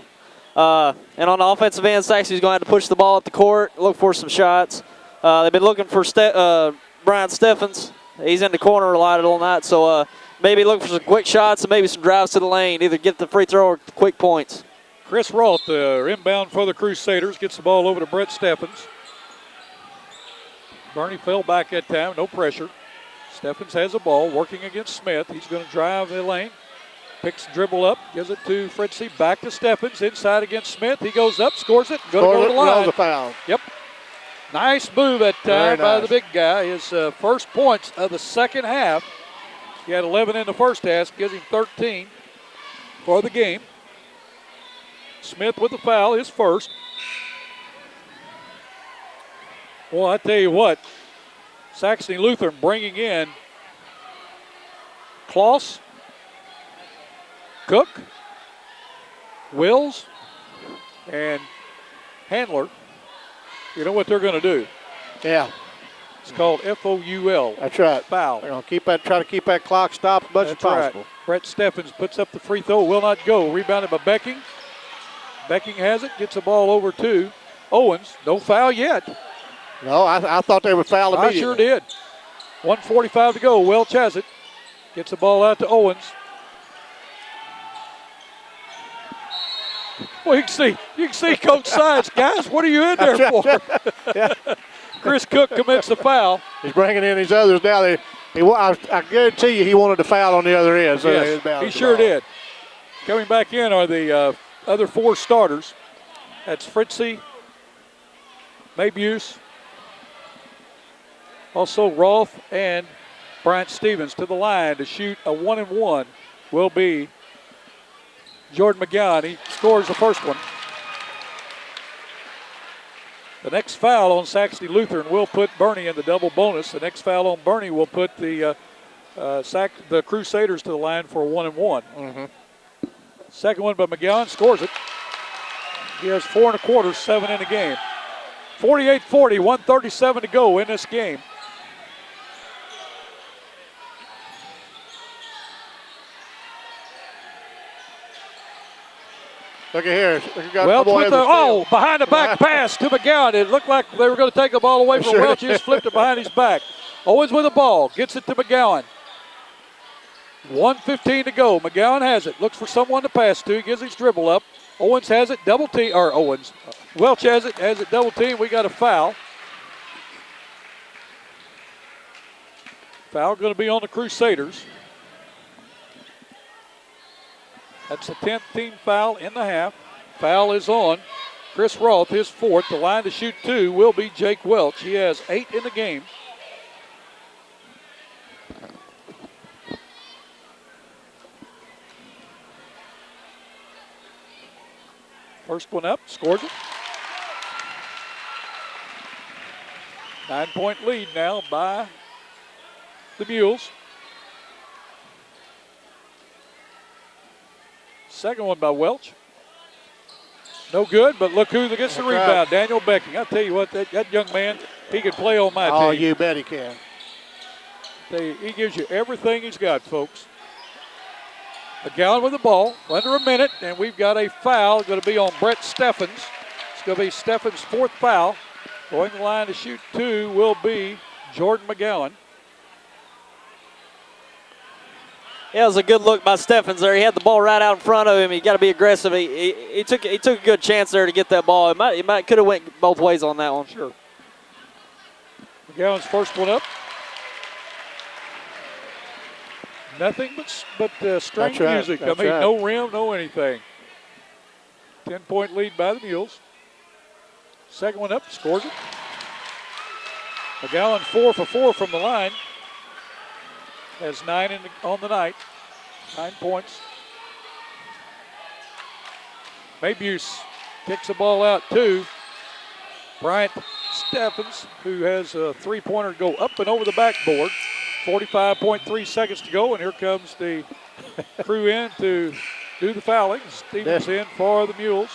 And on the offensive end, Saxony's going to have to push the ball up the court, look for some shots. They've been looking for Brian Steffens. He's in the corner a lot all night, so maybe look for some quick shots and maybe some drives to the lane, either get the free throw or quick points. Chris Roth, inbound for the Crusaders, gets the ball over to Brett Steffens. Bernie fell back that time, no pressure. Steffens has the ball, working against Smith. He's going to drive the lane. Picks dribble up, gives it to Fritzy, back to Steffens, inside against Smith. He goes up, scores it, going to go to the line. The foul. Yep. Nice move that time by the big guy. His first points of the second half. He had 11 in the first half, gives him 13 for the game. Smith with the foul, his first. Well, I tell you what, Saxony Lutheran bringing in Kloss, Cook, Wills, and Handler. You know what they're going to do? Yeah. It's called FOUL. That's right. Foul. They're going to try to keep that clock stopped as much as possible. Right. Brett Steffens puts up the free throw, will not go. Rebounded by Becking. Becking has it, gets the ball over to Owens. No foul yet. No, I thought they would foul immediately. I sure did. 1:45 to go. Welch has it. Gets the ball out to Owens. Well, you can see Coach Sides. Guys, what are you in there for? Yeah. Chris Cook commits the foul. He's bringing in these others now. I guarantee you he wanted to foul on the other end. So yes, he sure did. Coming back in are the other four starters. That's Fritzy, Mabuse, also Rolfe, and Bryant Stevens. To the line to shoot a 1-and-1 will be Jordan McGowan. He scores the first one. The next foul on Saxony Lutheran will put Bernie in the double bonus. The next foul on Bernie will put the Crusaders to the line for a 1-and-1. Mm-hmm. Second one by McGowan, scores it. He has 4 1/4, 7 in the game. 48-40, 1:37 to go in this game. Look at here. Welch with behind the back pass to McGowan. It looked like they were going to take the ball away from Welch. He just flipped it behind his back. Owens with the ball, gets it to McGowan. 1:15 to go. McGowan has it. Looks for someone to pass to. He gives his dribble up. Owens has it. Double team. Or Owens. Welch has it. Double team. We got a foul. Foul going to be on the Crusaders. That's the 10th team foul in the half. Foul is on Chris Roth, his fourth. The line to shoot 2 will be Jake Welch. He has 8 in the game. First one up, scores it. 9-point lead now by the Mules. Second one by Welch. No good, but look who gets the rebound. Daniel Becking. I'll tell you what, that young man, he can play on my team. Oh, you bet he can. He gives you everything he's got, folks. McGowan with the ball, under a minute, and we've got a foul going to be on Brett Steffens. It's going to be Steffens' fourth foul. Going to the line to shoot two will be Jordan McGowan. Yeah, it was a good look by Steffens there. He had the ball right out in front of him. He got to be aggressive. He took a good chance there to get that ball. It could have went both ways on that one. Sure. McGowan's first one up. Nothing but string music. That's I mean, right. no rim, no anything. 10-point lead by the Mules. Second one up, scores it. McGowan 4 for 4 from the line. Has 9 on the night. 9 points. Maybuse kicks the ball out to Bryant Steffens, who has a three-pointer to go up and over the backboard. 45.3 seconds to go, and here comes the crew in to do the fouling. Stevens in for the Mules.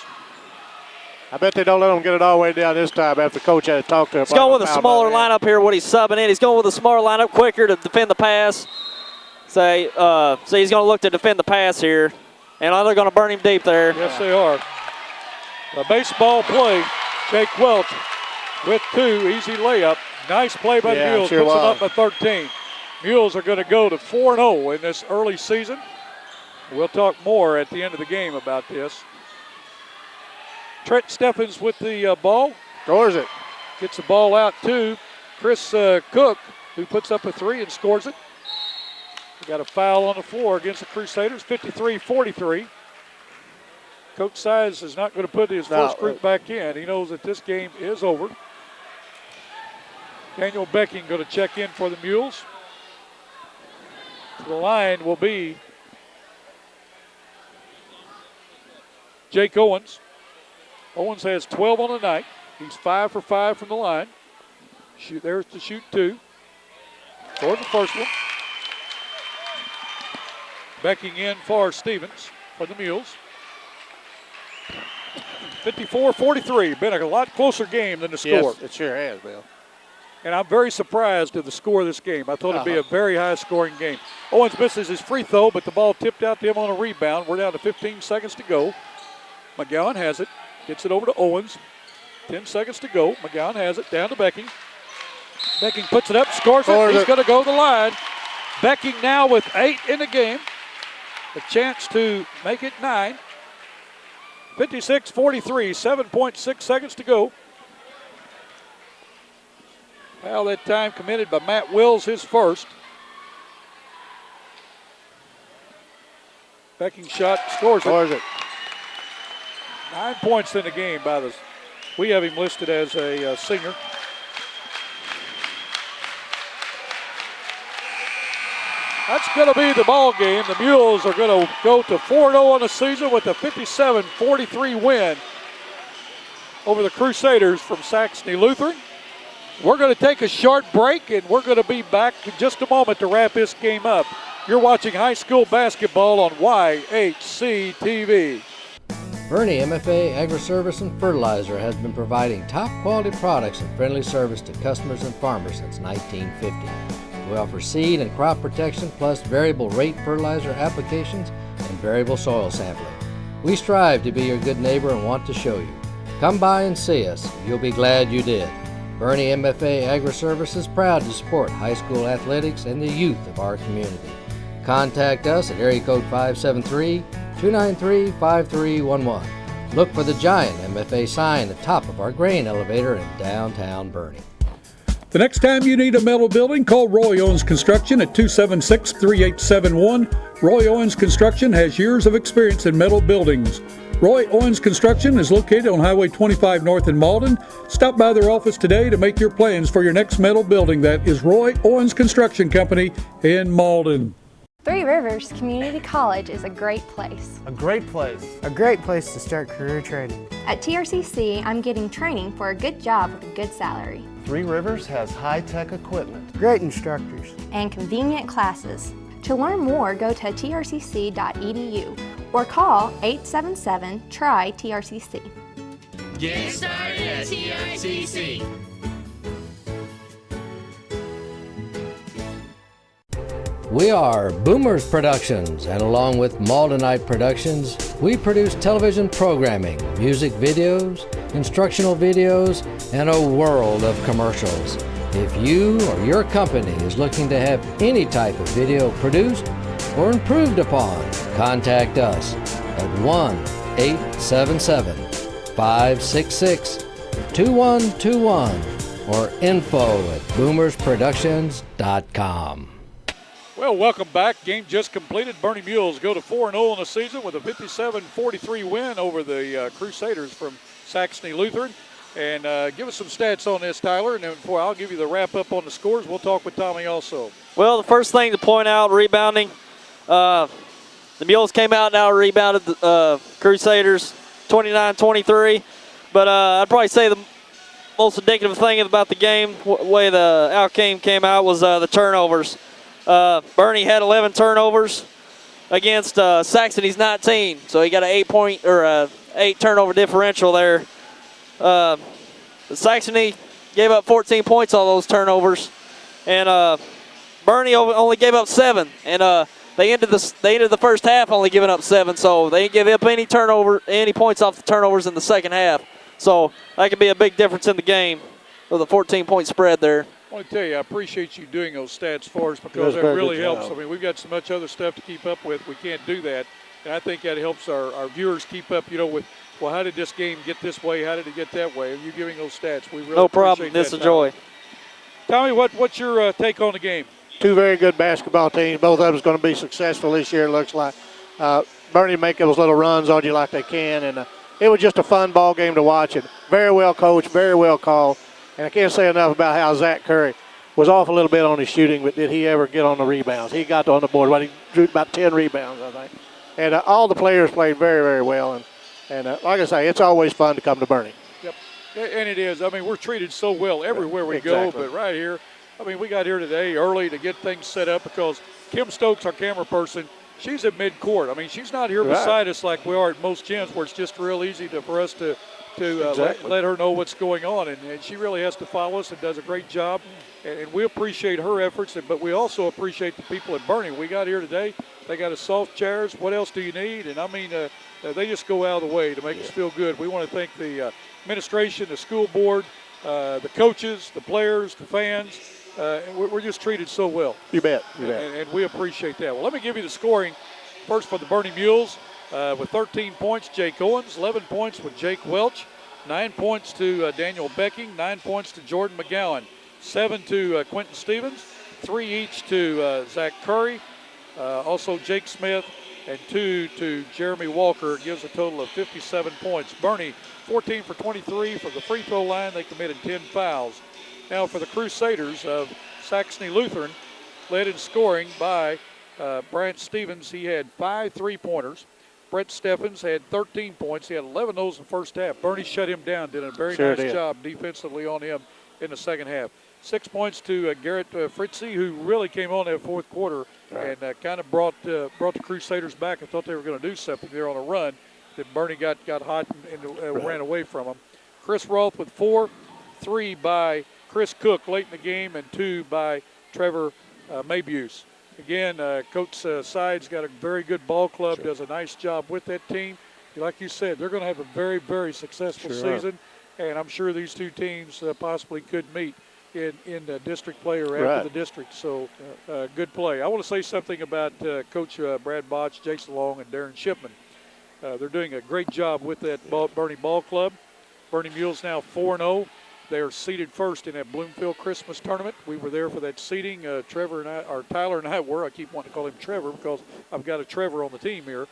I bet they don't let them get it all the way down this time after the coach had to talk to him. He's going with a smaller lineup here, what he's subbing in. He's going with a smaller lineup, quicker to defend the pass. So he's going to look to defend the pass here. And they're going to burn him deep there. Yes, they are. A baseball play. Jake Welch with 2, easy layup. Nice play by the Mules, sure puts them was. up by 13. Mules are going to go to 4-0 in this early season. We'll talk more at the end of the game about this. Trent Steffens with the ball. Scores it. Gets the ball out to Chris Cook, who puts up a 3 and scores it. We got a foul on the floor against the Crusaders, 53-43. Coach Size is not going to put his first group back in. He knows that this game is over. Daniel Becking going to check in for the Mules. The line will be Jake Owens. Owens has 12 on the night. He's 5 for 5 from the line. There's to shoot 2. Scored the first one. Becking in for Stevens for the Mules. 54-43. Been a lot closer game than the score. Yes, it sure has, Bill. And I'm very surprised at the score of this game. I thought it'd be a very high-scoring game. Owens misses his free throw, but the ball tipped out to him on a rebound. We're down to 15 seconds to go. McGowan has it. Gets it over to Owens. 10 seconds to go. McGowan has it. Down to Becking. Becking puts it up, scores it. He's going to go to the line. Becking now with 8 in the game. A chance to make it 9. 56-43, 7.6 seconds to go. Well, that time committed by Matt Wills, his first. Becking shot, scores it. 9 points in the game by the. We have him listed as a senior. That's going to be the ball game. The Mules are going to go to 4-0 on the season with a 57-43 win over the Crusaders from Saxony Lutheran. We're going to take a short break, and we're going to be back in just a moment to wrap this game up. You're watching high school basketball on YHC TV. Bernie MFA Agri-Service and Fertilizer has been providing top quality products and friendly service to customers and farmers since 1950. We offer seed and crop protection plus variable rate fertilizer applications and variable soil sampling. We strive to be your good neighbor and want to show you. Come by and see us. You'll be glad you did. Bernie MFA Agri-Service is proud to support high school athletics and the youth of our community. Contact us at area code 573-293-5311. Look for the giant MFA sign at the top of our grain elevator in downtown Bernie. The next time you need a metal building, call Roy Owens Construction at 276-3871. Roy Owens Construction has years of experience in metal buildings. Roy Owens Construction is located on Highway 25 North in Malden. Stop by their office today to make your plans for your next metal building. That is Roy Owens Construction Company in Malden. Three Rivers Community College is a great place. A great place. A great place to start career training. At TRCC, I'm getting training for a good job with a good salary. Three Rivers has high-tech equipment. Great instructors. And convenient classes. To learn more, go to trcc.edu or call 877-TRY-TRCC. Get started at TRCC. We are Boomers Productions, and along with Maldenite Productions, we produce television programming, music videos, instructional videos, and a world of commercials. If you or your company is looking to have any type of video produced or improved upon, contact us at 1-877-566-2121 or info@boomersproductions.com. Well, welcome back. Game just completed. Bernie Mules go to 4-0 in the season with a 57-43 win over the Crusaders from Saxony Lutheran. And give us some stats on this, Tyler, and then before I'll give you the wrap-up on the scores, we'll talk with Tommy also. Well, the first thing to point out, rebounding, the Mules came out and out rebounded the Crusaders 29-23. But I'd probably say the most indicative thing about the game, way the outcome came out, was the turnovers. Bernie had 11 turnovers against Saxony's 19, so he got an 8 turnover differential there. Saxony gave up 14 points on those turnovers, and Bernie only gave up 7. And they ended the first half only giving up 7, so they didn't give up any points off the turnovers in the second half. So that could be a big difference in the game with a 14-point spread there. I want to tell you, I appreciate you doing those stats for us because that really helps. I mean, we've got so much other stuff to keep up with. We can't do that. And I think that helps our viewers keep up, with, well, how did this game get this way? How did it get that way? And you giving those stats, we really no problem. Appreciate This is a joy. Tommy, what's your take on the game? Two very good basketball teams. Both of them is going to be successful this year, it looks like. Bernie making those little runs on you like they can. And it was just a fun ball game to watch. And very well coached, very well called. And I can't say enough about how Zach Curry was off a little bit on his shooting, but did he ever get on the rebounds? He got on the board. He drew about 10 rebounds, I think. And all the players played very, very well. And like I say, it's always fun to come to Bernie. Yep, and it is. I mean, we're treated so well everywhere we go, but right here, I mean, we got here today early to get things set up because Kim Stokes, our camera person, she's at midcourt. I mean, she's not here beside us like we are at most gyms where it's just real easy for us to let her know what's going on. And she really has to follow us and does a great job. And we appreciate her efforts, but we also appreciate the people at Bernie. We got here today. They got us soft chairs. What else do you need? And, I mean, they just go out of the way to make us feel good. We want to thank the administration, the school board, the coaches, the players, the fans. And we're just treated so well. You bet. And we appreciate that. Well, let me give you the scoring first for the Bernie Mules. With 13 points, Jake Owens. 11 points with Jake Welch. 9 points to Daniel Becking. 9 points to Jordan McGowan. 7 to Quentin Stevens. 3 each to Zach Curry. Also Jake Smith. And 2 to Jeremy Walker. It gives a total of 57 points. Bernie, 14 for 23 from the free throw line. They committed 10 fouls. Now for the Crusaders of Saxony Lutheran, led in scoring by Brant Stevens. He had 5 3-pointers. Brett Steffens had 13 points. He had 11 of those in the first half. Bernie shut him down, did a very nice job defensively on him in the second half. 6 points to Garrett Fritzy, who really came on that fourth quarter and kind of brought the Crusaders back. I thought they were going to do something there on a run. Then Bernie got hot and ran away from him. Chris Roth with 4, 3 by Chris Cook late in the game, and 2 by Trevor Mabuse. Again, Coach Sides got a very good ball club, does a nice job with that team. Like you said, they're going to have a very, very successful season, and I'm sure these two teams possibly could meet in the district play or after the district. So good play. I want to say something about Coach Brad Botch, Jason Long, and Darren Shipman. They're doing a great job with that Bernie Ball Club. Bernie Mules now 4-0. They are seated first in that Bloomfield Christmas tournament. We were there for that seating. Tyler and I were. I keep wanting to call him Trevor because I've got a Trevor on the team here.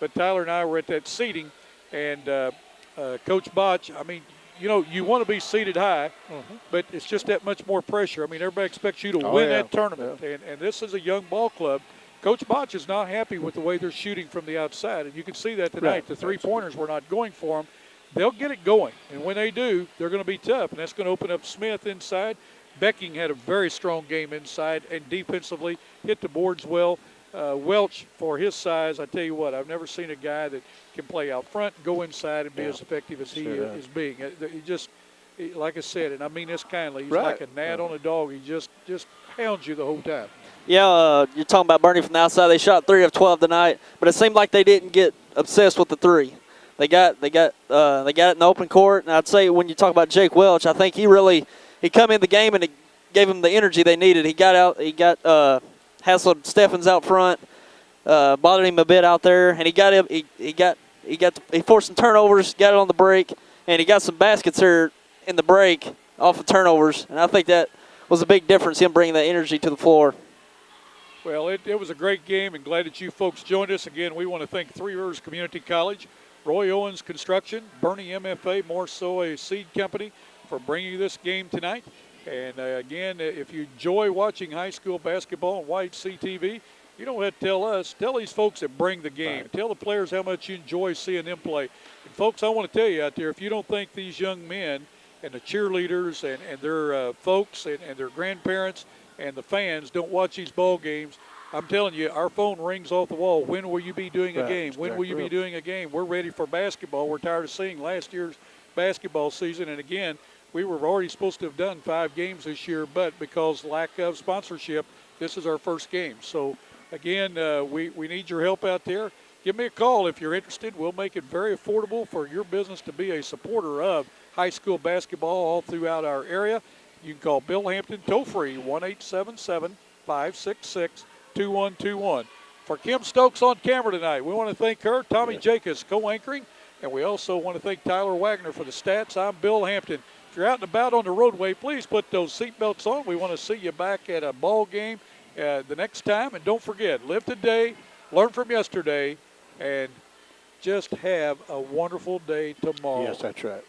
But Tyler and I were at that seating, and Coach Botch, I mean, you want to be seated high, but it's just that much more pressure. I mean, everybody expects you to win that tournament. Yeah. And this is a young ball club, Coach Botch is not happy with the way they're shooting from the outside, and you can see that tonight. Right. The three-pointers were not going for them. They'll get it going, and when they do, they're going to be tough, and that's going to open up Smith inside. Becking had a very strong game inside and defensively, hit the boards well. Welch, for his size, I tell you what, I've never seen a guy that can play out front, go inside, and be as effective as he is being. He just, like I said, and I mean this kindly, he's like a gnat on a dog. He just hounds you the whole time. Yeah, you're talking about Bernie from the outside. They shot 3 of 12 tonight, but it seemed like they didn't get obsessed with the three. They got it in the open court, and I'd say when you talk about Jake Welch, I think he come in the game and it gave him the energy they needed. He got out, hassled Steffens out front, bothered him a bit out there, and he forced some turnovers, got it on the break, and he got some baskets here in the break off of turnovers, and I think that was a big difference, him bringing that energy to the floor. Well, it was a great game, and glad that you folks joined us. Again, we want to thank Three Rivers Community College, Roy Owens Construction, Bernie MFA, More So a Seed Company, for bringing you this game tonight. And again, if you enjoy watching high school basketball on White CTV, you don't have to tell us. Tell these folks that bring the game. Right. Tell the players how much you enjoy seeing them play. And folks, I want to tell you out there, if you don't think these young men and the cheerleaders and their folks and their grandparents and the fans don't watch these ball games, I'm telling you, our phone rings off the wall. When will you be doing a game? When will you be doing a game? We're ready for basketball. We're tired of seeing last year's basketball season. And again, we were already supposed to have done 5 games this year, but because lack of sponsorship, this is our first game. So, again, we need your help out there. Give me a call if you're interested. We'll make it very affordable for your business to be a supporter of high school basketball all throughout our area. You can call Bill Hampton toll-free, 1-877-566-2121. For Kim Stokes on camera tonight, we want to thank her, Tommy Jacobs co-anchoring, and we also want to thank Tyler Wagner for the stats. I'm Bill Hampton. If you're out and about on the roadway, please put those seatbelts on. We want to see you back at a ball game the next time. And don't forget, live today, learn from yesterday, and just have a wonderful day tomorrow. Yes, that's right.